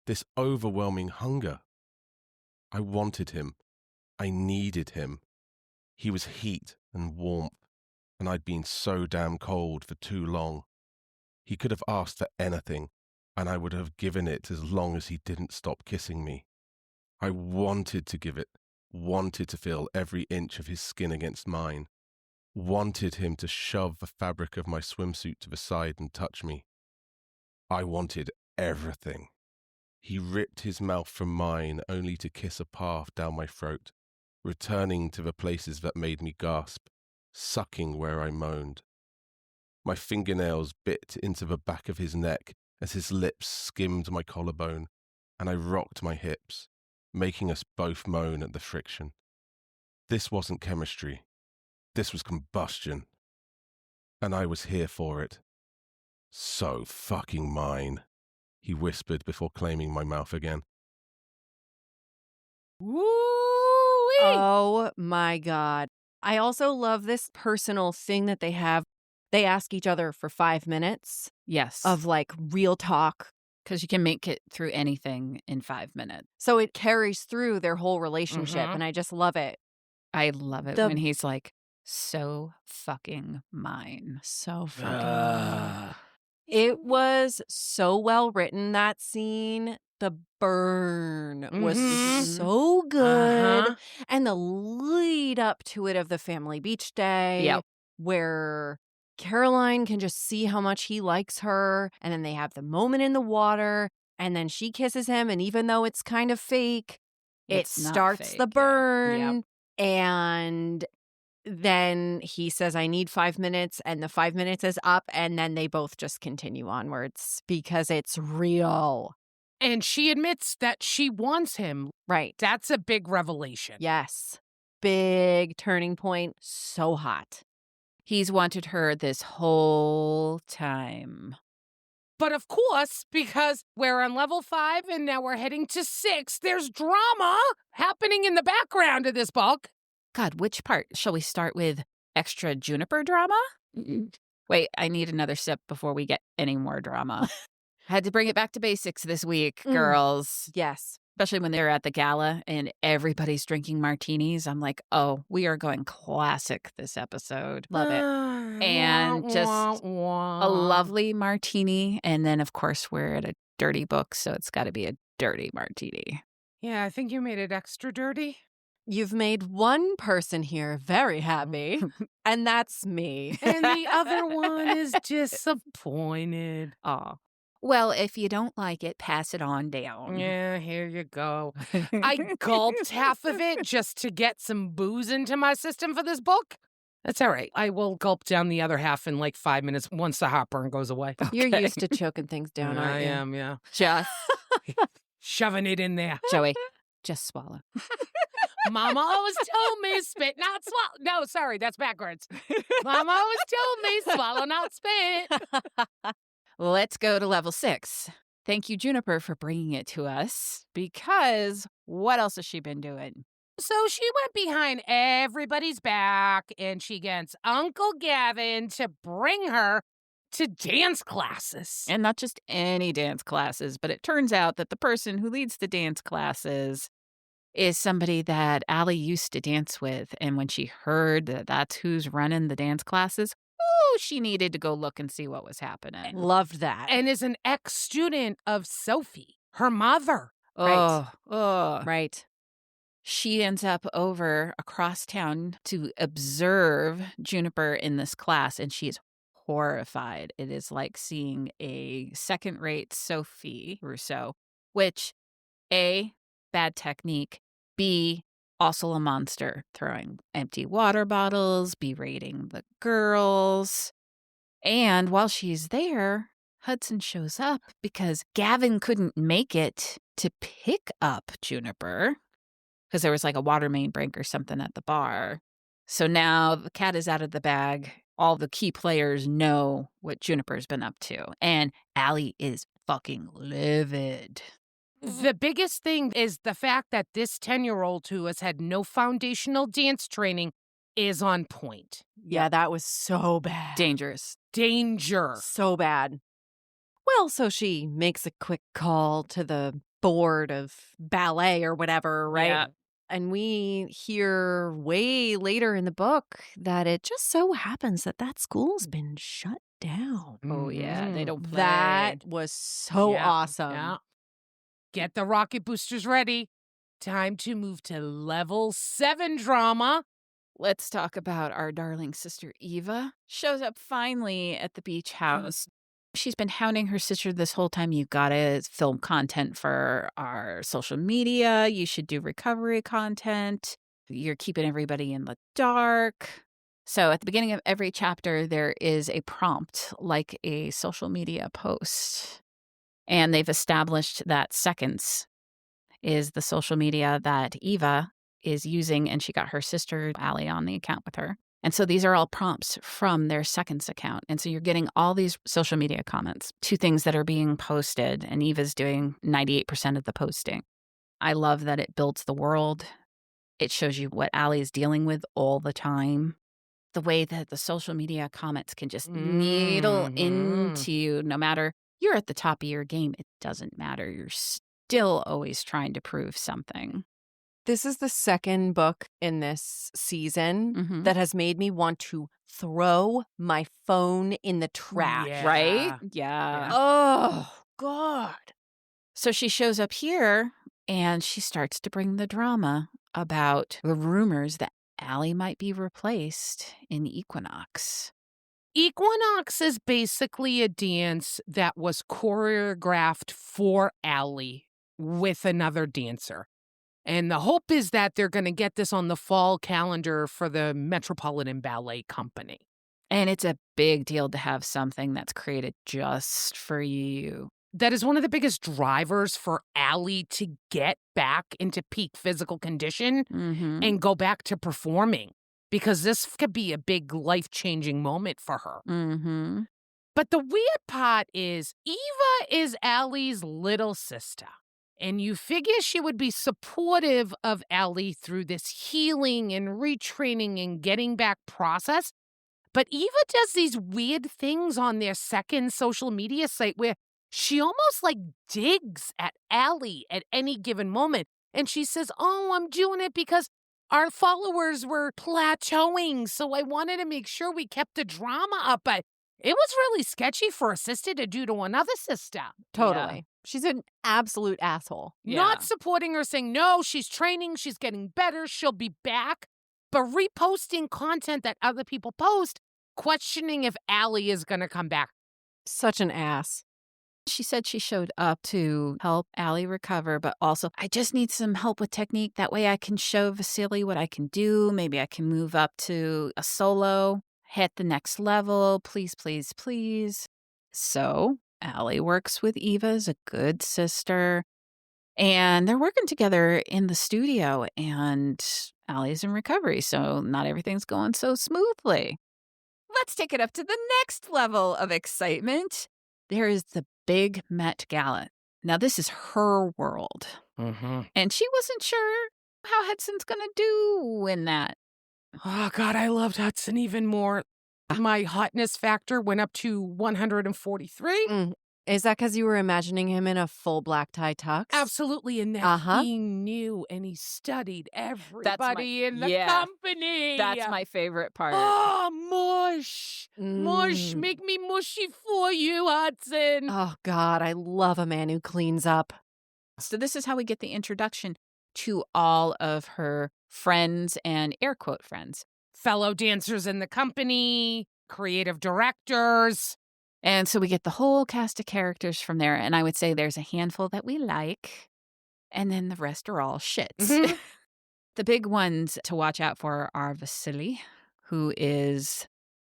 This overwhelming hunger? I wanted him. I needed him. He was heat and warmth, and I'd been so damn cold for too long. He could have asked for anything, and I would have given it as long as he didn't stop kissing me. I wanted to give it, wanted to feel every inch of his skin against mine, wanted him to shove the fabric of my swimsuit to the side and touch me. I wanted everything. He ripped his mouth from mine only to kiss a path down my throat, returning to the places that made me gasp, sucking where I moaned. My fingernails bit into the back of his neck as his lips skimmed my collarbone, and I rocked my hips, making us both moan at the friction. This wasn't chemistry. This was combustion. And I was here for it. So fucking mine, he whispered before claiming my mouth again. Woo-wee! Oh my God. I also love this personal thing that they have. They ask each other for 5 minutes Yes. of like real talk. Because you can make it through anything in 5 minutes. So it carries through their whole relationship. Mhm. And I just love it. I love it The- when he's like, so fucking mine. So fucking mine. It was so well written, that scene. The burn was Mhm. so good. Uh-huh. And the lead up to it of the family beach day, Yep. where Caroline can just see how much he likes her. And then they have the moment in the water. And then she kisses him. And even though it's kind of fake, It's it not starts fake, the yeah. burn. Yep. And then he says, I need 5 minutes. And the 5 minutes is up. And then they both just continue onwards because it's real. And she admits that she wants him. Right. That's a big revelation. Yes. Big turning point. So hot. He's wanted her this whole time. But of course, because we're on level 5 and now we're heading to 6, there's drama happening in the background of this book. God, which part? Shall we start with extra juniper drama? Wait, I need another sip before we get any more drama. Had to bring it back to basics this week, Mm. girls. Yes. especially when they're at the gala and everybody's drinking martinis. I'm like, oh, we are going classic this episode. Love it. And just a lovely martini. And then, of course, we're at a dirty book, so it's got to be a dirty martini. Yeah, I think you made it extra dirty. You've made one person here very happy, and that's me. And the other one is disappointed. Oh. Well, if you don't like it, pass it on down. Yeah, here you go. I gulped half of it just to get some booze into my system for this book. That's all right. I will gulp down the other half in like 5 minutes once the heartburn goes away. You're used to choking things down, aren't you? I am, yeah. Just, Shoving it in there. Joey, just swallow. Mama always told me spit, not swallow. No, sorry, that's backwards. Mama always told me swallow, not spit. Let's go to level 6. Thank you, Juniper, for bringing it to us, because what else has she been doing? So she went behind everybody's back and she gets Uncle Gavin to bring her to dance classes. And not just any dance classes, but it turns out that the person who leads the dance classes is somebody that Allie used to dance with. And when she heard that that's who's running the dance classes, she needed to go look and see what was happening. Loved that. And is an ex-student of Sophie, her mother. Right. She ends up over across town to observe Juniper in this class, and she is horrified. It is like seeing a second-rate Sophie Rousseau, which, A, bad technique, B, also a monster, throwing empty water bottles, berating the girls. And while she's there, Hudson shows up because Gavin couldn't make it to pick up Juniper because there was like a water main break or something at the bar. So now the cat is out of the bag. All the key players know what Juniper's been up to. And Allie is fucking livid. The biggest thing is the fact that this 10-year-old who has had no foundational dance training is on point. Yeah, that was so bad. Dangerous. Danger. So bad. Well, so she makes a quick call to the board of ballet or whatever, right? Yeah. And we hear way later in the book that it just so happens that that school's been shut down. Oh, yeah. They don't play. That was so awesome. Yeah. Get the rocket boosters ready. Time to move to level 7 drama. Let's talk about our darling sister Eva. Shows up finally at the beach house. She's been hounding her sister this whole time. You've got to film content for our social media. You should do recovery content. You're keeping everybody in the dark. So at the beginning of every chapter, there is a prompt like a social media post. And they've established that Seconds is the social media that Eva is using, and she got her sister, Allie, on the account with her. And so these are all prompts from their Seconds account. And so you're getting all these social media comments to things that are being posted, and Eva's doing 98% of the posting. I love that it builds the world. It shows you what Allie is dealing with all the time. The way that the social media comments can just needle into you, no matter you're at the top of your game, it doesn't matter. You're still always trying to prove something. This is the second book in this season that has made me want to throw my phone in the trash. Yeah. Right? Yeah. Oh, God. So she shows up here and she starts to bring the drama about the rumors that Allie might be replaced in Equinox. Equinox is basically a dance that was choreographed for Allie with another dancer. And the hope is that they're going to get this on the fall calendar for the Metropolitan Ballet Company. And it's a big deal to have something that's created just for you. That is one of the biggest drivers for Allie to get back into peak physical condition and go back to performing. Because this could be a big life-changing moment for her. But the weird part is Eva is Allie's little sister. And you figure she would be supportive of Allie through this healing and retraining and getting back process. But Eva does these weird things on their second social media site where she almost like digs at Allie at any given moment. And she says, oh, I'm doing it because our followers were plateauing. So I wanted to make sure we kept the drama up. But it was really sketchy for a sister to do to another sister. Totally. Yeah. She's an absolute asshole. Not supporting her, saying, no, she's training, she's getting better, she'll be back. But reposting content that other people post, questioning if Allie is going to come back. Such an ass. She said she showed up to help Allie recover, but also, I just need some help with technique. That way I can show Vasily what I can do. Maybe I can move up to a solo, hit the next level. Please, please, please. So Allie works with Eva as a good sister, and they're working together in the studio, and Allie's in recovery, so not everything's going so smoothly. Let's take it up to the next level of excitement. There is the big Met Gala. Now, this is her world. Mm-hmm. And she wasn't sure how Hudson's going to do in that. Oh, God, I loved Hudson even more. My hotness factor went up to 143. Is that because you were imagining him in a full black tie tux? Absolutely. And that he knew and he studied everybody in the company. That's my favorite part. Oh, mush. Mush. Make me mushy for you, Hudson. Oh, God, I love a man who cleans up. So this is how we get the introduction to all of her friends and air quote friends. Fellow dancers in the company, creative directors. And so we get the whole cast of characters from there. And I would say there's a handful that we like, and then the rest are all shits. Mm-hmm. The big ones to watch out for are Vasily, who is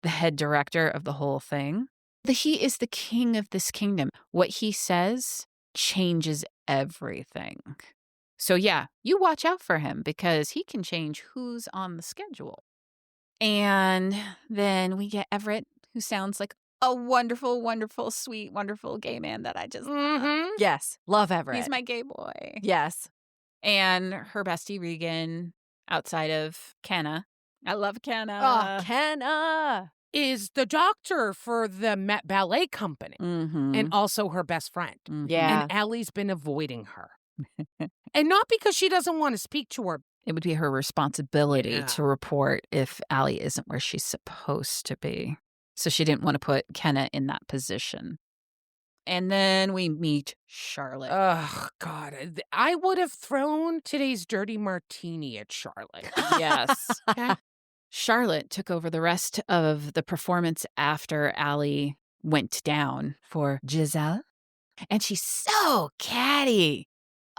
the head director of the whole thing. He is the king of this kingdom. What he says changes everything. So yeah, you watch out for him because he can change who's on the schedule. And then we get Everett, who sounds like a wonderful, wonderful, sweet, wonderful gay man that I just love. Yes, love Everett. He's my gay boy. Yes. And her bestie Regan, outside of Kenna. I love Kenna. Oh, Kenna. Is the doctor for the Met Ballet Company and also her best friend. Yeah. And Allie's been avoiding her. And not because she doesn't want to speak to her. It would be her responsibility to report if Allie isn't where she's supposed to be. So she didn't want to put Kenna in that position. And then we meet Charlotte. Oh, God. I would have thrown today's dirty martini at Charlotte. Yes. Okay. Charlotte took over the rest of the performance after Allie went down for Giselle. And she's so catty.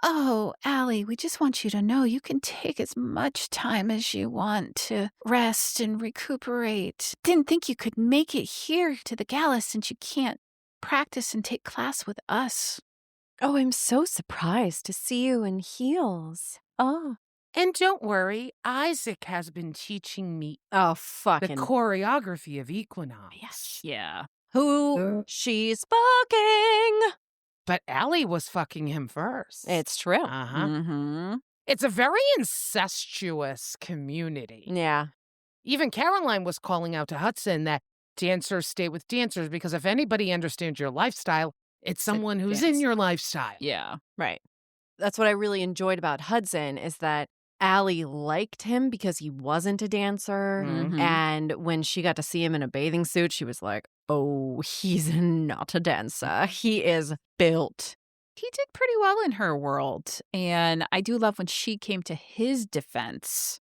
Oh, Allie, we just want you to know you can take as much time as you want to rest and recuperate. Didn't think you could make it here to the gala since you can't practice and take class with us. Oh, I'm so surprised to see you in heels. Oh. And don't worry, Isaac has been teaching me Oh, the fucking. choreography of Equinox. Yes. Yeah. Who she's fucking. But Allie was fucking him first. It's true. Uh-huh. Mm-hmm. It's a very incestuous community. Yeah. Even Caroline was calling out to Hudson that dancers stay with dancers because if anybody understands your lifestyle, it's someone who's in your lifestyle. Yeah. Right. That's what I really enjoyed about Hudson is that Allie liked him because he wasn't a dancer. Mhm. And when she got to see him in a bathing suit, she was like, oh, he's not a dancer. He is built. He did pretty well in her world. And I do love when she came to his defense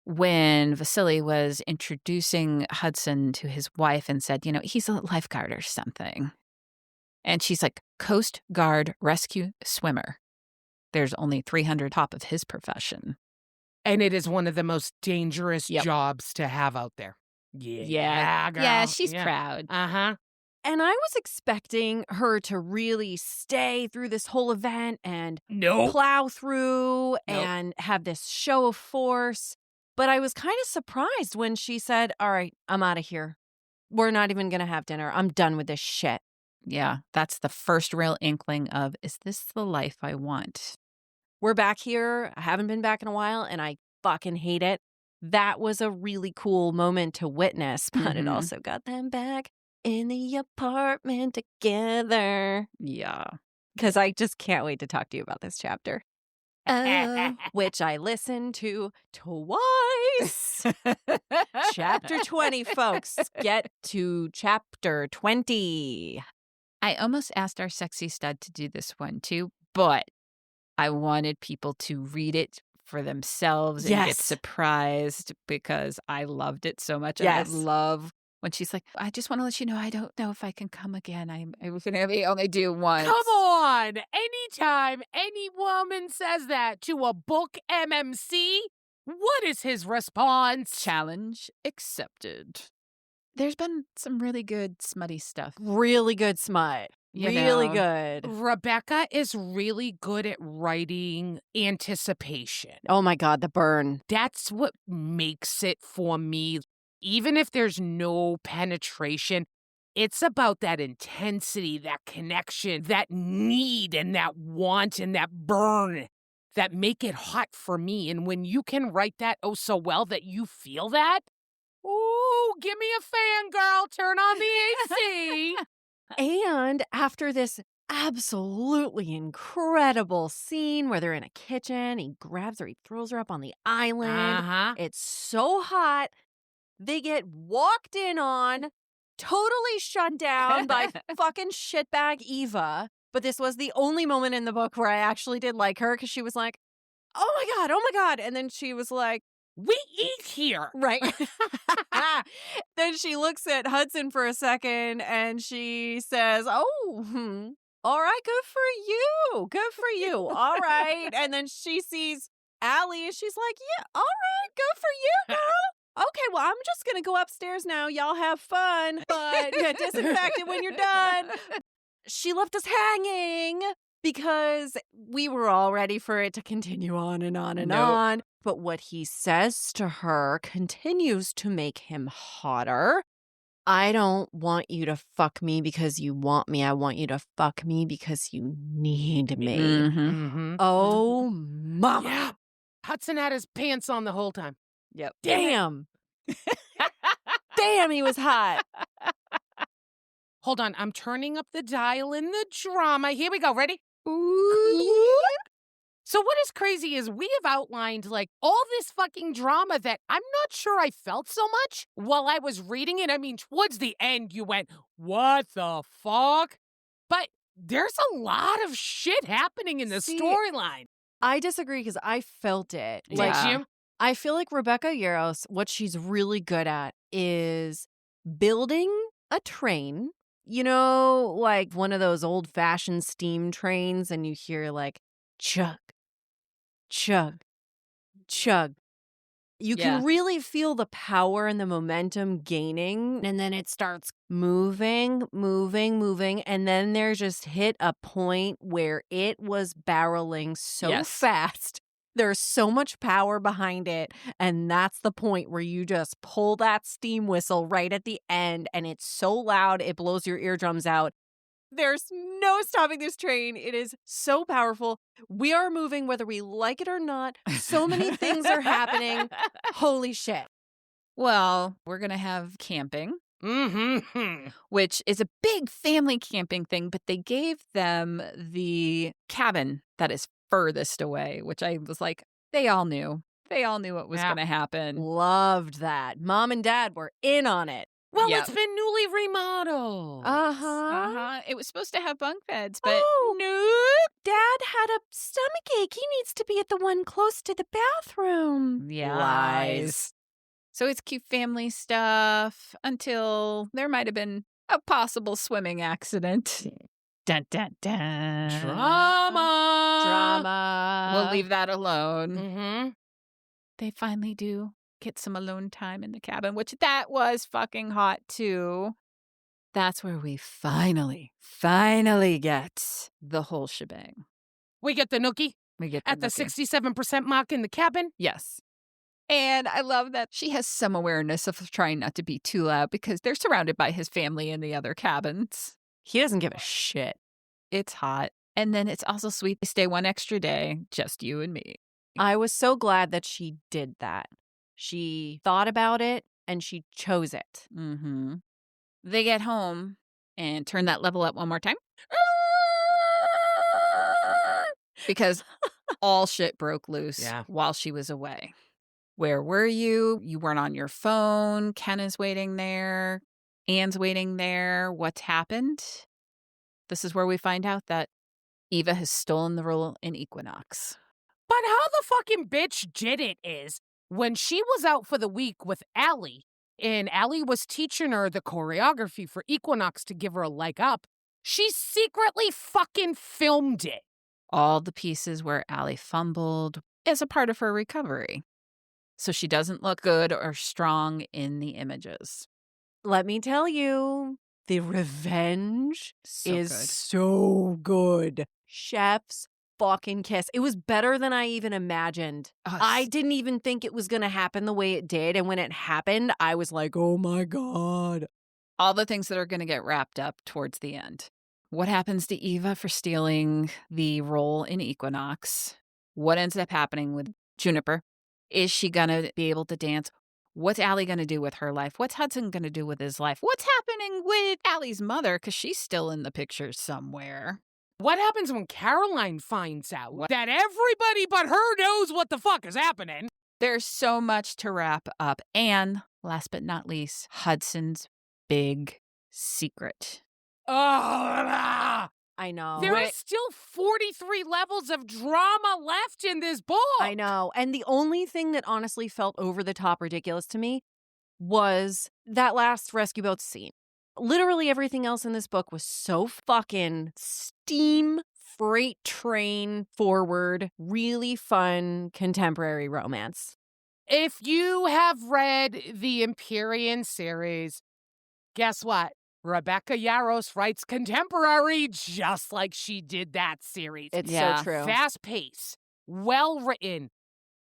when Vasily was introducing Hudson to his wife and said, you know, he's a lifeguard or something. And she's like, Coast Guard rescue swimmer. There's only 300 top of his profession. And it is one of the most dangerous Yep. jobs to have out there. Yeah. Girl. Yeah, she's proud. Uh-huh. And I was expecting her to really stay through this whole event and Nope. plow through and have this show of force. But I was kind of surprised when she said, all right, I'm out of here. We're not even going to have dinner. I'm done with this shit. Yeah, that's the first real inkling of, is this the life I want? We're back here. I haven't been back in a while, and I fucking hate it. That was a really cool moment to witness, but it Mhm. also got them back in the apartment together. Yeah. Because I just can't wait to talk to you about this chapter. Which I listened to twice. Chapter 20, folks. Get to chapter 20. I almost asked our sexy stud to do this one too, but I wanted people to read it for themselves and get Yes. surprised because I loved it so much. Yes. And I love when she's like, I just want to let you know I don't know if I can come again. I was going to only do once. Come on! Anytime any woman says that to a book MMC, what is his response? Challenge accepted. There's been some really good smutty stuff. Really good smut. You Really know. good. Rebecca is really good at writing anticipation. Oh my God, the burn. That's what makes it for me. Even if there's no penetration, it's about that intensity, that connection, that need and that want and that burn that make it hot for me. And when you can write that oh so well that you feel that, ooh, give me a fan, girl. Turn on the AC. And after this absolutely incredible scene where they're in a kitchen, he grabs her, he throws her up on the island. Uh-huh. It's so hot. They get walked in on, totally shut down by fucking shitbag Eva. But this was the only moment in the book where I actually did like her because she was like, oh my God. And then she was like, We eat here. right. Then she looks at Hudson for a second and she says, oh, all right, good for you. Good for you. All right. And then she sees Allie and she's like, yeah, all right, good for you, girl. Okay, well, I'm just going to go upstairs now. Y'all have fun, but disinfect it when you're done. She left us hanging because we were all ready for it to continue on and on and on. But what he says to her continues to make him hotter. I don't want you to fuck me because you want me. I want you to fuck me because you need me. Mm-hmm. Oh, mama. Yeah. Hudson had his pants on the whole time. Yep. Damn. Damn, he was hot. Hold on, I'm turning up the dial in the drama. Here we go. Ready? So what is crazy is we have outlined like all this fucking drama that I'm not sure I felt so much while I was reading it. I mean, towards the end, you went, what the fuck? But there's a lot of shit happening in the storyline. I disagree because I felt it. Did Yeah. you? I feel like Rebecca Yarros, what she's really good at is building a train. You know, like one of those old-fashioned steam trains, and you hear like chug, chug, chug. You can really feel the power and the momentum gaining, and then it starts moving, and then there's just hit a point where it was barreling so fast. There's so much power behind it, and that's the point where you just pull that steam whistle right at the end, and it's so loud it blows your eardrums out. There's no stopping this train. It is so powerful. We are moving whether we like it or not. So many things are happening. Holy shit. Well, we're going to have camping, Mm-hmm. which is a big family camping thing, but they gave them the cabin that is furthest away, which I was like, they all knew. They all knew what was going to happen. Loved that. Mom and Dad were in on it. Well, Yep. it's been newly remodeled. It was supposed to have bunk beds, but nope. Dad had a stomachache. He needs to be at the one close to the bathroom. yeah. Lies. So it's cute family stuff until there might have been a possible swimming accident. Dun, dun, dun. Drama. We'll leave that alone. Mm-hmm. They finally do get some alone time in the cabin, which that was fucking hot too. That's where we finally get the whole shebang. We get the nookie We get at the nookie. 67% mark in the cabin. Yes. And I love that she has some awareness of trying not to be too loud because they're surrounded by his family in the other cabins. He doesn't give a shit. It's hot. And then it's also sweet to stay one extra day, just you and me. I was so glad that she did that. She thought about it and she chose it. Mm-hmm. They get home and turn that level up one more time. Because all shit broke loose while she was away. Where were you? You weren't on your phone. Ken is waiting there. Anne's waiting there. What's happened? This is where we find out that Eva has stolen the role in Equinox. But how the fucking bitch did it is, when she was out for the week with Allie, and Allie was teaching her the choreography for Equinox to give her a leg up, she secretly fucking filmed it. All the pieces where Allie fumbled as a part of her recovery. So she doesn't look good or strong in the images. Let me tell you, the revenge is good. so good. Chef's fucking kiss. It was better than I even imagined. I didn't even think it was going to happen the way it did. And when it happened, I was like, oh my God. All the things that are going to get wrapped up towards the end. What happens to Eva for stealing the role in Equinox? What ends up happening with Juniper? Is she going to be able to dance? What's Allie going to do with her life? What's Hudson going to do with his life? What's happening with Allie's mother? Because she's still in the picture somewhere. What happens when Caroline finds out that everybody but her knows what the fuck is happening? There's so much to wrap up. And last but not least, Hudson's big secret. I know. There are still 43 levels of drama left in this book. I know. And the only thing that honestly felt over the top ridiculous to me was that last rescue boat scene. Literally everything else in this book was so fucking steam freight train forward, really fun contemporary romance. If you have read the Empyrean series, guess what? Rebecca Yarros writes contemporary just like she did that series. It's so true. Fast pace, well written,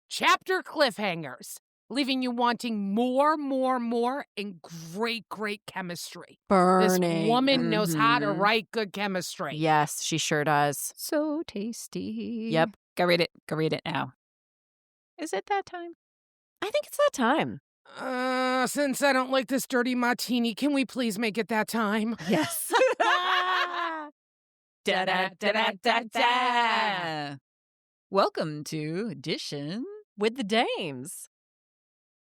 chapter cliffhangers, leaving you wanting more, and great chemistry. Burning. This woman knows how to write good chemistry. Yes, she sure does. So tasty. Yep. Go read it. Go read it now. Is it that time? I think it's that time. Since I don't like this dirty martini, can we please make it that time? Yes. Da-da-da-da-da-da. Welcome to Edition with the Dames.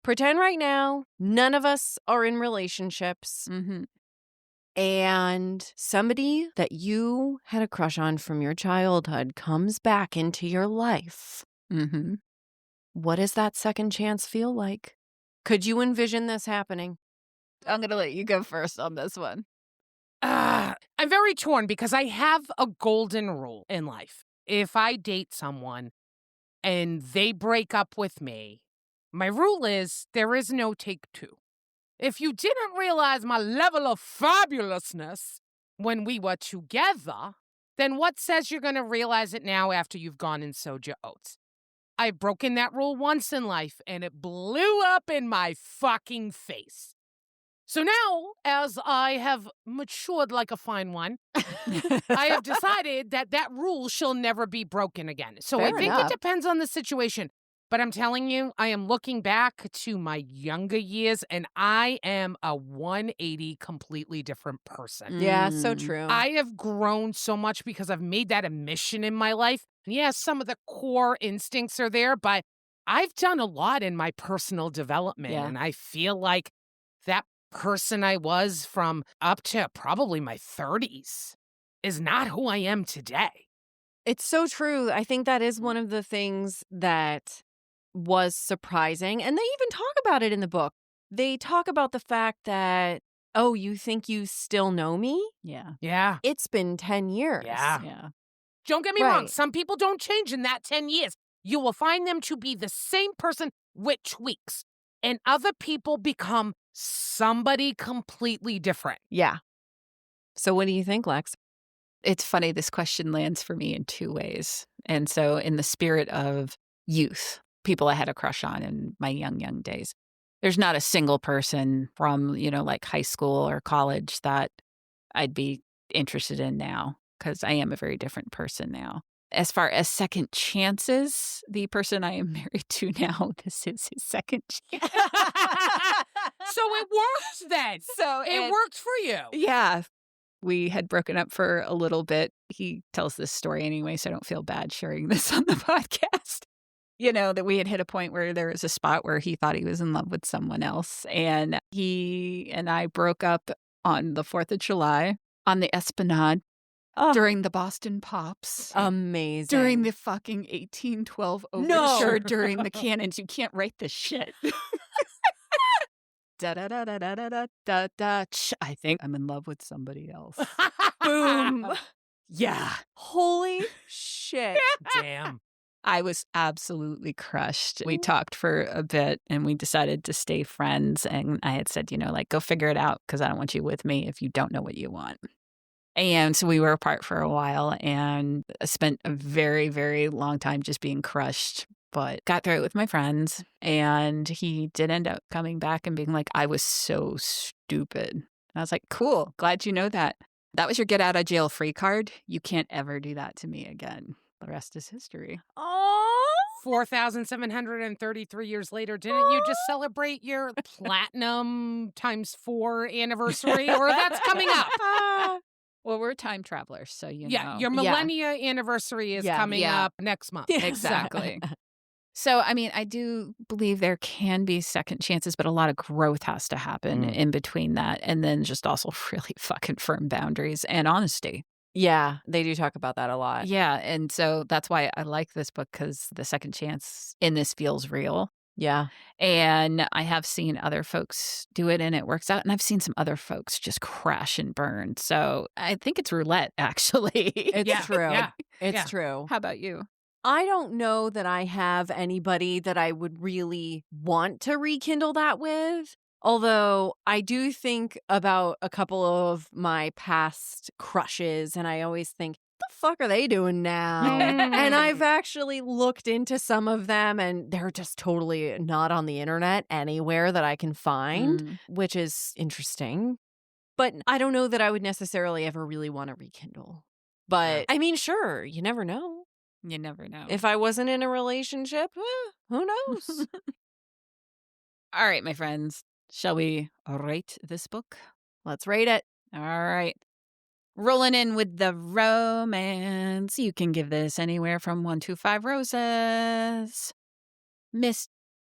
Pretend right now none of us are in relationships. Mm-hmm. And somebody that you had a crush on from your childhood comes back into your life. Mm-hmm. What does that second chance feel like? Could you envision this happening? I'm going to let you go first on this one. I'm very torn because I have a golden rule in life. If I date someone and they break up with me, my rule is there is no take two. If you didn't realize my level of fabulousness when we were together, then what says you're going to realize it now after you've gone and sowed your oats? I've broken that rule once in life, and it blew up in my fucking face. So now, as I have matured like a fine wine, I have decided that that rule shall never be broken again. So Fair I think enough. it depends on the situation. But I'm telling you, I am looking back to my younger years, and I am a 180 completely different person. Yeah, so true. I have grown so much because I've made that a mission in my life. Yes, some of the core instincts are there, but I've done a lot in my personal development. Yeah. And I feel like that person I was from up to probably my 30s is not who I am today. It's so true. I think that is one of the things that was surprising. And they even talk about it in the book. They talk about the fact that, oh, you think you still know me? Yeah. Yeah. It's been 10 years. Yeah. Don't get me wrong. Right. Some people don't change in that 10 years. You will find them to be the same person with tweaks. And other people become somebody completely different. Yeah. So what do you think, Lex? It's funny, this question lands for me in two ways. And so in the spirit of youth, people I had a crush on in my young days, there's not a single person from, like high school or college that I'd be interested in now, because I am a very different person now. As far as second chances, the person I am married to now, this is his second chance. So it worked then. So It worked for you. Yeah. We had broken up for a little bit. He tells this story anyway, so I don't feel bad sharing this on the podcast. That we had hit a point where there was a spot where he thought he was in love with someone else. And he and I broke up on the 4th of July on the Esplanade during the Boston Pops. Amazing. During the fucking 1812 overture during the cannons. You can't write this shit. Da da da da da da da da. I think I'm in love with somebody else. Boom. Yeah. Holy shit. Damn. I was absolutely crushed. We talked for a bit and we decided to stay friends. And I had said, go figure it out because I don't want you with me if you don't know what you want. And so we were apart for a while and spent a very, very long time just being crushed, but got through it with my friends. And he did end up coming back and being like, I was so stupid. And I was like, cool. Glad you know that. That was your get out of jail free card. You can't ever do that to me again. The rest is history. Oh, 4,733 years later, didn't you just celebrate your platinum ×4 anniversary? Or that's coming up. Well, we're time travelers, so Yeah, know. your millennia anniversary is coming up next month. Exactly. So, I do believe there can be second chances, but a lot of growth has to happen in between that. And then just also really fucking firm boundaries and honesty. Yeah, they do talk about that a lot. Yeah. And so that's why I like this book because the second chance in this feels real. Yeah. And I have seen other folks do it and it works out. And I've seen some other folks just crash and burn. So I think it's roulette, actually. It's true. Yeah. It's true. How about you? I don't know that I have anybody that I would really want to rekindle that with. Although I do think about a couple of my past crushes, and I always think, what the fuck are they doing now? And I've actually looked into some of them, and they're just totally not on the internet anywhere that I can find, which is interesting. But I don't know that I would necessarily ever really want to rekindle. But sure, you never know. You never know. If I wasn't in a relationship, who knows? All right, my friends. Shall we rate this book? Let's rate it. All right. Rolling in with the romance. You can give this anywhere from 1 to 5 roses. Miss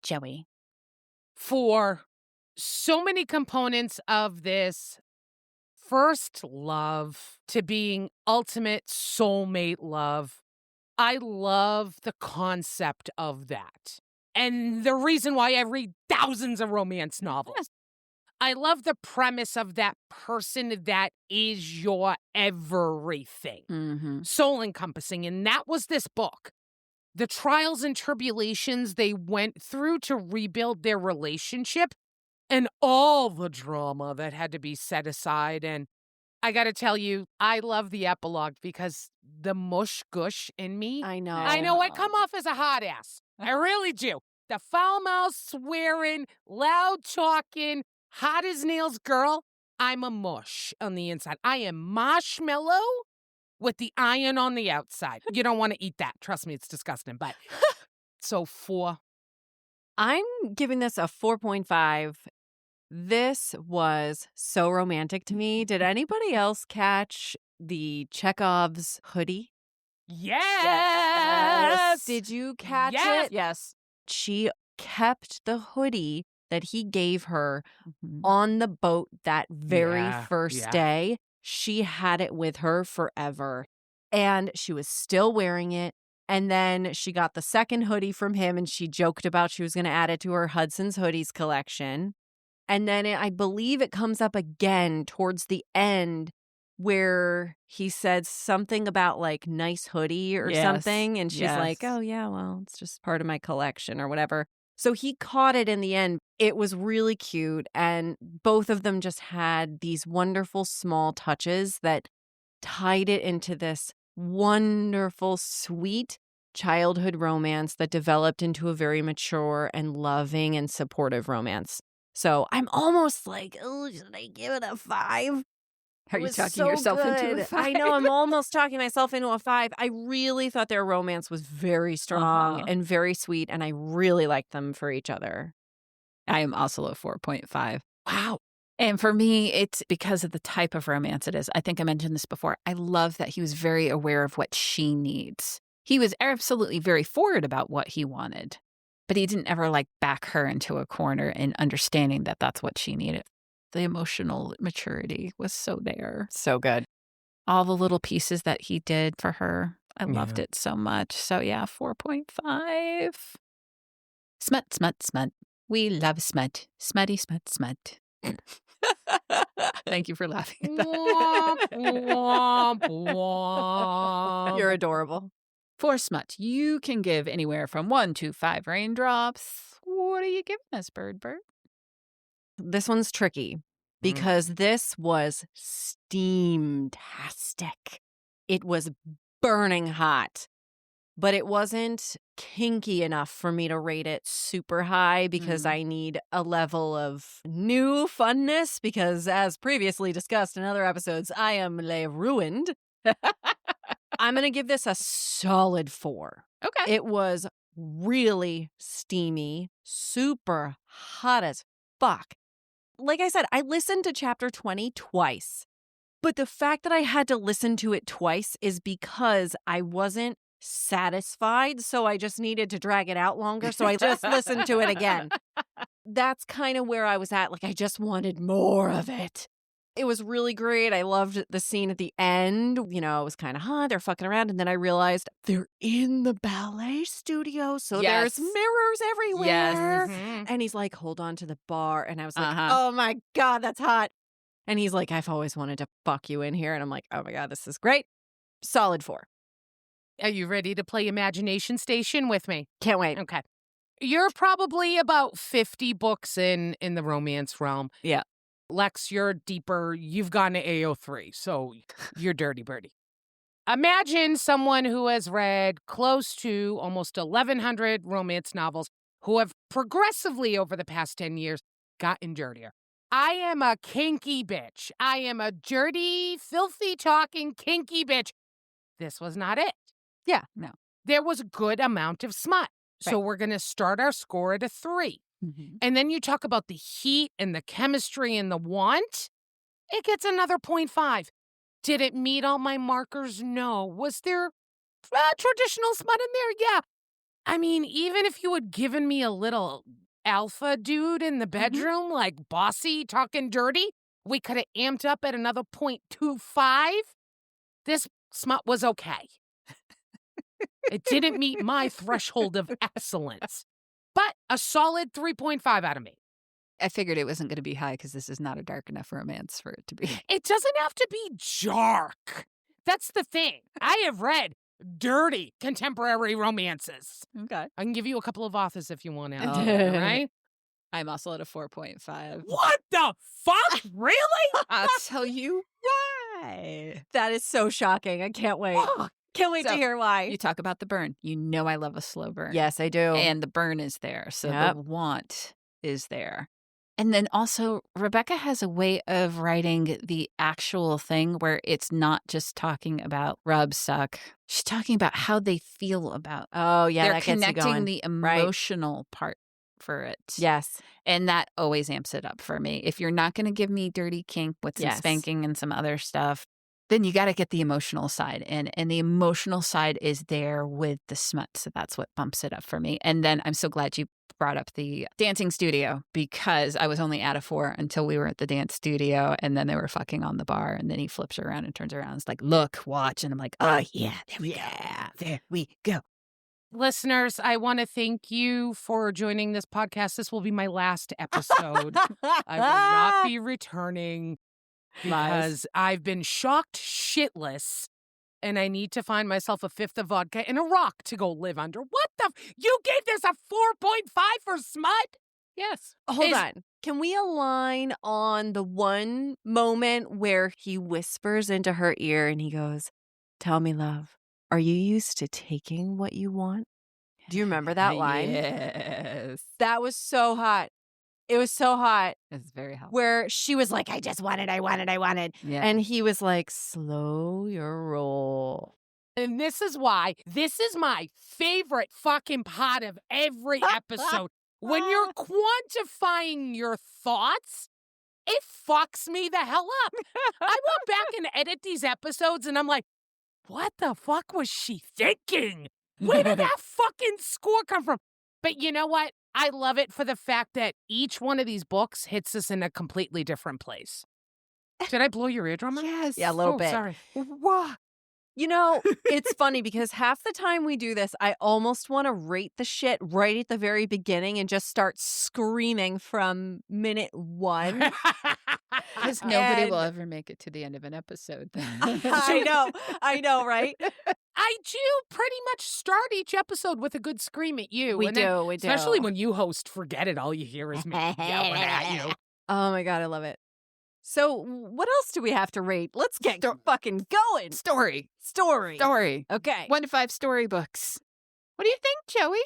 Joey. For so many components of this, first love to being ultimate soulmate love, I love the concept of that. And the reason why I read thousands of romance novels. I love the premise of that person that is your everything. Soul encompassing. And that was this book. The trials and tribulations they went through to rebuild their relationship and all the drama that had to be set aside. And I got to tell you, I love the epilogue because the mush gush in me. I know. I come off as a hot ass. I really do. The foul mouth, swearing, loud talking, hot as nails girl. I'm a mush on the inside. I am marshmallow with the iron on the outside. You don't want to eat that. Trust me, it's disgusting. But so 4. I'm giving this a 4.5. This was so romantic to me. Did anybody else catch the Chekhov's hoodie? Yes. Did you catch Yes. it? Yes. She kept the hoodie that he gave her on the boat that very first day. She had it with her forever. And she was still wearing it. And then she got the second hoodie from him and she joked about she was going to add it to her Hudson's Hoodies collection. And then I believe it comes up again towards the end where he said something about like nice hoodie or something. And she's like, oh, yeah, well, it's just part of my collection or whatever. So he caught it in the end. It was really cute. And both of them just had these wonderful small touches that tied it into this wonderful, sweet childhood romance that developed into a very mature and loving and supportive romance. So I'm almost like, oh, should I give it a 5? Are you talking yourself into a 5? I know, I'm almost talking myself into a 5. I really thought their romance was very strong and very sweet, and I really liked them for each other. I am also a 4.5. Wow. And for me, it's because of the type of romance it is. I think I mentioned this before. I love that he was very aware of what she needs. He was absolutely very forward about what he wanted, but he didn't ever back her into a corner in understanding that that's what she needed. The emotional maturity was so there. So good. All the little pieces that he did for her. I loved it so much. So yeah, 4.5. Smut, smut, smut. We love smut. Smutty, smut, smut. Thank you for laughing at that. You're adorable. For smut, you can give anywhere from 1 to 5 raindrops. What are you giving us, Bird? This one's tricky because this was steam-tastic. It was burning hot, but it wasn't kinky enough for me to rate it super high because I need a level of new funness because, as previously discussed in other episodes, I am ruined. I'm going to give this a solid 4. Okay. It was really steamy, super hot as fuck. Like I said, I listened to chapter 20 twice. But the fact that I had to listen to it twice is because I wasn't satisfied, so I just needed to drag it out longer, so I just listened to it again. That's kind of where I was at. I just wanted more of it. It was really great. I loved the scene at the end. It was kind of hot. They're fucking around. And then I realized they're in the ballet studio. So there's mirrors everywhere. Yes. And he's like, hold on to the bar. And I was like, oh my God, that's hot. And he's like, I've always wanted to fuck you in here. And I'm like, oh my God, this is great. Solid 4. Are you ready to play Imagination Station with me? Can't wait. Okay. You're probably about 50 books in the romance realm. Yeah. Lexx, you're deeper. You've gone to AO3, so you're dirty birdie. Imagine someone who has read close to almost 1,100 romance novels who have progressively over the past 10 years gotten dirtier. I am a kinky bitch. I am a dirty, filthy talking kinky bitch. This was not it. Yeah. No. There was a good amount of smut. So Right. we're going to start our score at a 3. And then you talk about the heat and the chemistry and the want. It gets another 0.5. Did it meet all my markers? No. Was there traditional smut in there? Yeah. I mean, even if you had given me a little alpha dude in the bedroom, like bossy, talking dirty, we could have amped up at another 0.25. This smut was okay. It didn't meet my threshold of excellence. But a solid 3.5 out of me. I figured it wasn't going to be high because this is not a dark enough romance for it to be. It doesn't have to be dark. That's the thing. I have read dirty contemporary romances. Okay. I can give you a couple of authors if you want to. Oh, Right? I'm also at a 4.5. What the fuck? Really? I'll tell you why. That is so shocking. I can't wait. Can't wait to So, hear why. You talk about the burn. You know I love a slow burn. Yes, I do. And the burn is there. So Yep. the want is there. And then also, Rebecca has a way of writing the actual thing where it's not just talking about rub, suck. She's talking about how they feel about. Oh, yeah, They're that gets you going. connecting the emotional part for it. Yes. And that always amps it up for me. If you're not going to give me dirty kink with some Yes. spanking and some other stuff, then you got to get the emotional side. And the emotional side is there with the smut. So that's what bumps it up for me. And then I'm so glad you brought up the dancing studio because I was only at a 4 until we were at the dance studio. And then they were fucking on the bar. And then he flips her around and turns around. It's like, look, watch. And I'm like, oh, yeah, there we go. Listeners, I want to thank you for joining this podcast. This will be my last episode. I will not be returning because I've been shocked shitless and I need to find myself a 5th of vodka and a rock to go live under. What the? You gave this a 4.5 for smut? Yes. Hold on. Can we align on the one moment where he whispers into her ear and he goes, tell me, love, are you used to taking what you want? Do you remember that line? Yes. That was so hot. It was so hot. It's very helpful. Where she was like, I just wanted. Yeah. And he was like, slow your roll. And this is why this is my favorite fucking part of every episode. When you're quantifying your thoughts It fucks me the hell up. I went back and edit these episodes, and I'm like, what the fuck was she thinking? Where did that fucking score come from? But you know what? I love it for the fact that each one of these books hits us in a completely different place. Did I blow your eardrum out? Yes. Yeah, a little Oh, bit. sorry. Wah. You know, it's funny because half the time we do this, I almost want to rate the shit right at the very beginning and just start screaming from minute 1. Because nobody will And- ever make it to the end of an episode. I know, right? I do pretty much start each episode with a good scream at you. We and then, do. especially when you host Forget It, all you hear is me yelling at you. Oh my God, I love it. So, what else do we have to rate? Let's get fucking going. Story. Story. Okay. 1 to 5 storybooks. What do you think, Joey?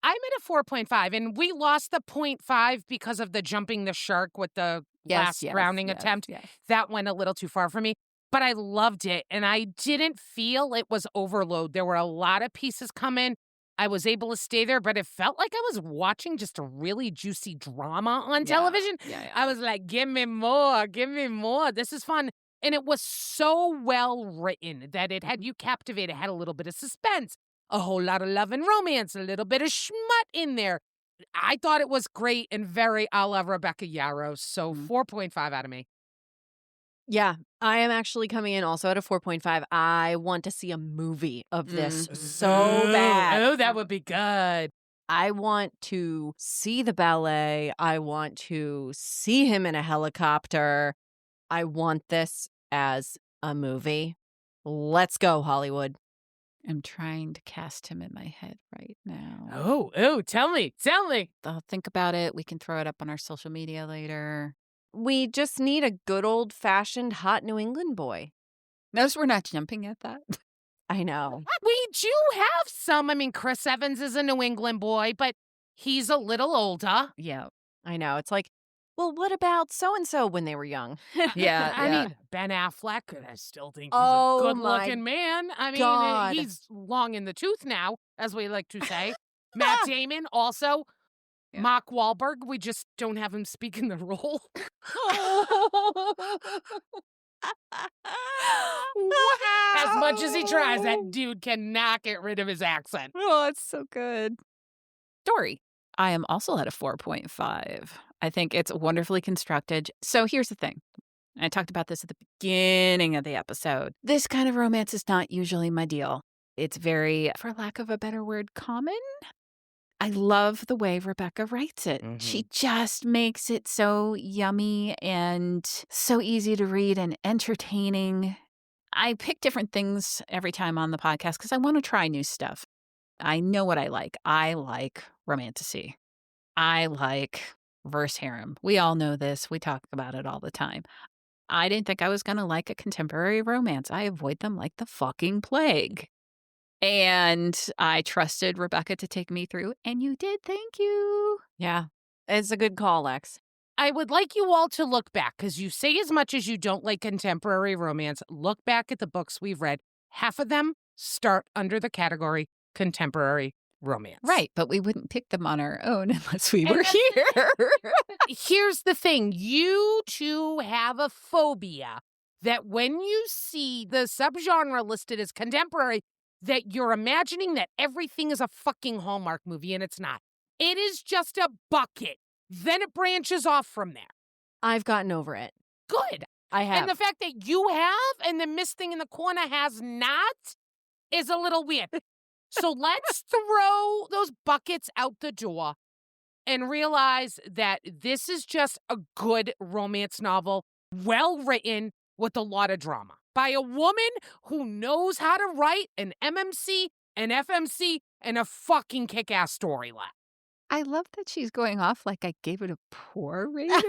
I'm at a 4.5, and we lost the 0.5 because of the jumping the shark with the last drowning attempt. Yes. That went a little too far for me, but I loved it, and I didn't feel it was overload. There were a lot of pieces coming. I was able to stay there, but it felt like I was watching just a really juicy drama on television. Yeah. I was like, give me more, give me more. This is fun. And it was so well written that it had you captivated. It had a little bit of suspense, a whole lot of love and romance, a little bit of schmut in there. I thought it was great and very a la Rebecca Yarros. So 4.5 out of me. Yeah, I am actually coming in also at a 4.5. I want to see a movie of this so bad. Oh, that would be good. I want to see the ballet. I want to see him in a helicopter. I want this as a movie. Let's go, Hollywood. I'm trying to cast him in my head right now. Oh, tell me. I'll think about it. We can throw it up on our social media later. We just need a good old-fashioned hot New England boy. Notice we're not jumping at that. I know. We do have some. I mean, Chris Evans is a New England boy, but he's a little older. Yeah. I know. It's like, well, what about so-and-so when they were young? Yeah. I mean, Ben Affleck, I still think he's Oh, a good-looking my man. I mean, God. he's long in the tooth now, as we like to say. Matt Damon, also. Yeah. Mark Wahlberg, we just don't have him speak in the role. As much as he tries, that dude cannot get rid of his accent. Oh, it's so good. Story. I am also at a 4.5. I think it's wonderfully constructed. So here's the thing. I talked about this at the beginning of the episode. This kind of romance is not usually my deal. It's very, for lack of a better word, common. I love the way Rebecca writes it. She just makes it so yummy and so easy to read and entertaining. I pick different things every time on the podcast because I want to try new stuff. I know what I like. I like romantasy. I like verse harem. We all know this. We talk about it all the time. I didn't think I was going to like a contemporary romance. I avoid them like the fucking plague. And I trusted Rebecca to take me through, and you did. Thank you. Yeah, it's a good call, Lex. I would like you all to look back, because you say as much as you don't like contemporary romance, look back at the books we've read. Half of them start under the category contemporary romance. Right, but we wouldn't pick them on our own unless we And were that's here. Here's the thing. You two have a phobia that when you see the subgenre listed as contemporary, that you're imagining that everything is a fucking Hallmark movie, and it's not. It is just a bucket. Then it branches off from there. I've gotten over it. Good. I have. And the fact that you have and the Miss Thing in the corner has not is a little weird. So let's throw those buckets out the door and realize that this is just a good romance novel, well written with a lot of drama by a woman who knows how to write an MMC, an FMC, and a fucking kick-ass storyline. I love that she's going off like I gave it a poor rating. No,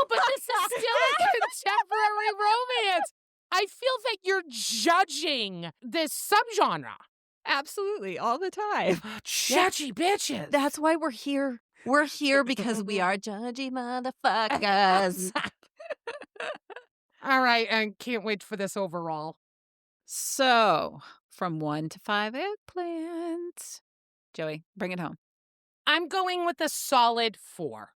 but this is still a contemporary romance. I feel that you're judging this subgenre. Absolutely, all the time. Judgy bitches. That's why we're here. We're here because we are judgy motherfuckers. All right, and can't wait for this overall. So, from 1 to 5 eggplants. Joey, bring it home. I'm going with a solid 4.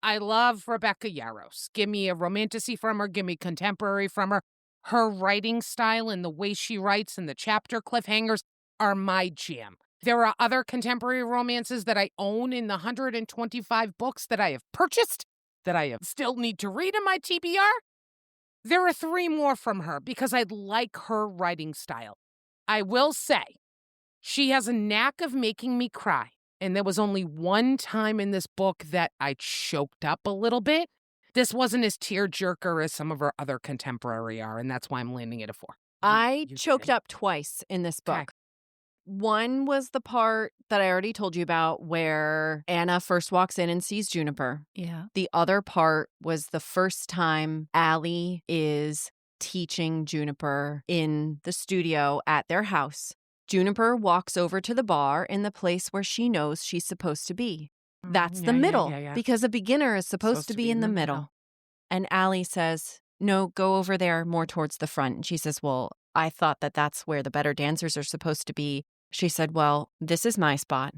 I love Rebecca Yarros. Give me a romantasy from her. Give me contemporary from her. Her writing style and the way she writes and the chapter cliffhangers are my jam. There are other contemporary romances that I own in the 125 books that I have purchased that I still need to read in my TBR. There are 3 more from her because I like her writing style. I will say, she has a knack of making me cry. And there was only one time in this book that I choked up a little bit. This wasn't as tearjerker as some of her other contemporary are, and that's why I'm landing at a 4. I choked up twice in this book. Okay. One was the part that I already told you about where Anna first walks in and sees Juniper. Yeah. The other part was the first time Allie is teaching Juniper in the studio at their house. Juniper walks over to the bar in the place where she knows she's supposed to be. That's the middle, because a beginner is supposed to be in the middle. And Allie says, no, go over there more towards the front. And she says, well, I thought that that's where the better dancers are supposed to be. She said, well, this is my spot,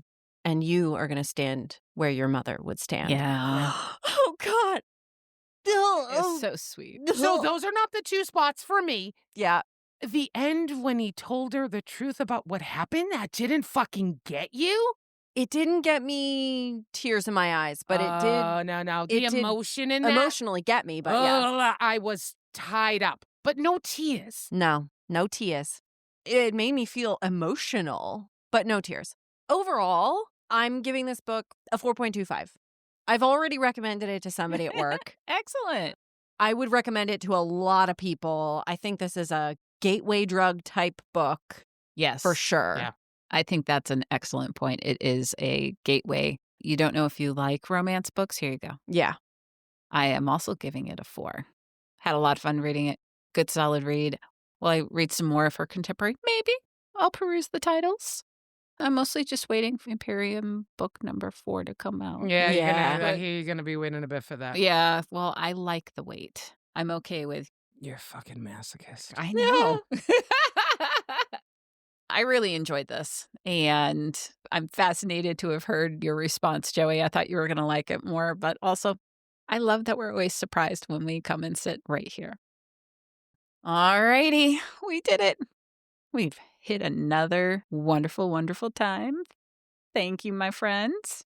and you are going to stand where your mother would stand. Yeah. Oh, God. It's so sweet. So those are not the 2 spots for me. Yeah. The end when he told her the truth about what happened, that didn't fucking get you? It didn't get me tears in my eyes, but it did. Oh, no. The emotion in that. Emotionally get me, but yeah. I was tied up, but no tears. No tears. It made me feel emotional, but no tears. Overall, I'm giving this book a 4.25. I've already recommended it to somebody at work. Excellent. I would recommend it to a lot of people. I think this is a gateway drug type book. Yes. For sure. Yeah. I think that's an excellent point. It is a gateway. You don't know if you like romance books? Here you go. Yeah. I am also giving it a 4. Had a lot of fun reading it. Good, solid read. Will I read some more of her contemporary? Maybe. I'll peruse the titles. I'm mostly just waiting for Imperium book number 4 to come out. Yeah, Yeah. you're gonna be waiting a bit for that. Yeah, well, I like the wait. I'm okay with... You're a fucking masochist. I know. I really enjoyed this, and I'm fascinated to have heard your response, Joey. I thought you were going to like it more, but also I love that we're always surprised when we come and sit right here. All righty, we did it. We've hit another wonderful, wonderful time. Thank you, my friends.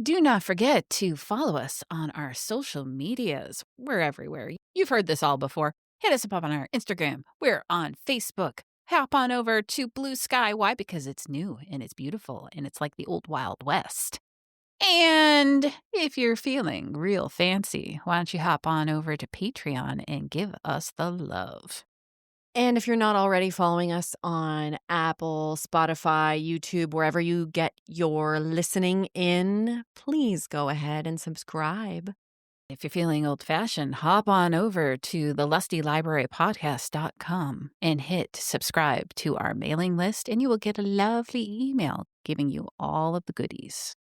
Do not forget to follow us on our social medias. We're everywhere. You've heard this all before. Hit us up on our Instagram. We're on Facebook. Hop on over to Blue Sky. Why? Because it's new and it's beautiful and it's like the old Wild West. And if you're feeling real fancy, why don't you hop on over to Patreon and give us the love. And if you're not already following us on Apple, Spotify, YouTube, wherever you get your listening in, please go ahead and subscribe. If you're feeling old-fashioned, hop on over to the lustylibrarypodcast.com and hit subscribe to our mailing list, and you will get a lovely email giving you all of the goodies.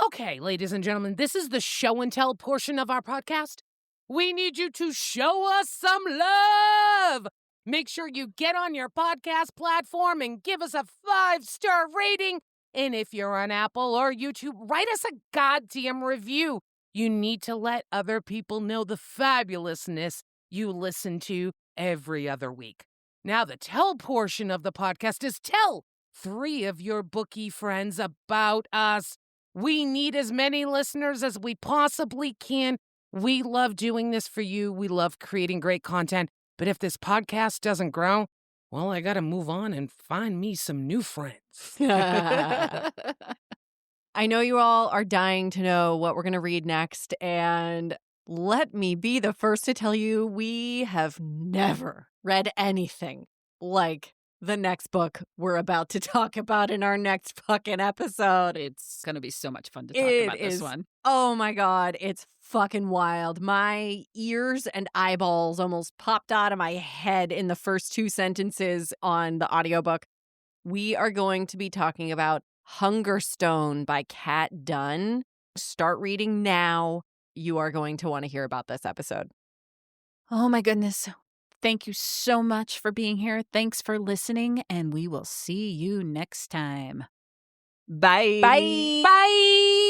Okay, ladies and gentlemen, this is the show and tell portion of our podcast. We need you to show us some love. Make sure you get on your podcast platform and give us a 5-star rating. And if you're on Apple or YouTube, write us a goddamn review. You need to let other people know the fabulousness you listen to every other week. Now, the tell portion of the podcast is tell 3 of your bookie friends about us. We need as many listeners as we possibly can. We love doing this for you. We love creating great content. But if this podcast doesn't grow, well, I got to move on and find me some new friends. I know you all are dying to know what we're going to read next, and let me be the first to tell you we have never read anything like the next book we're about to talk about in our next fucking episode. It's going to be so much fun to talk about this one. Oh my God, it's fucking wild. My ears and eyeballs almost popped out of my head in the first 2 sentences on the audiobook. We are going to be talking about Hungerstone by Kat Dunn. Start reading now. You are going to want to hear about this episode. Oh my goodness. Thank you so much for being here. Thanks for listening, and we will see you next time. Bye. Bye. Bye.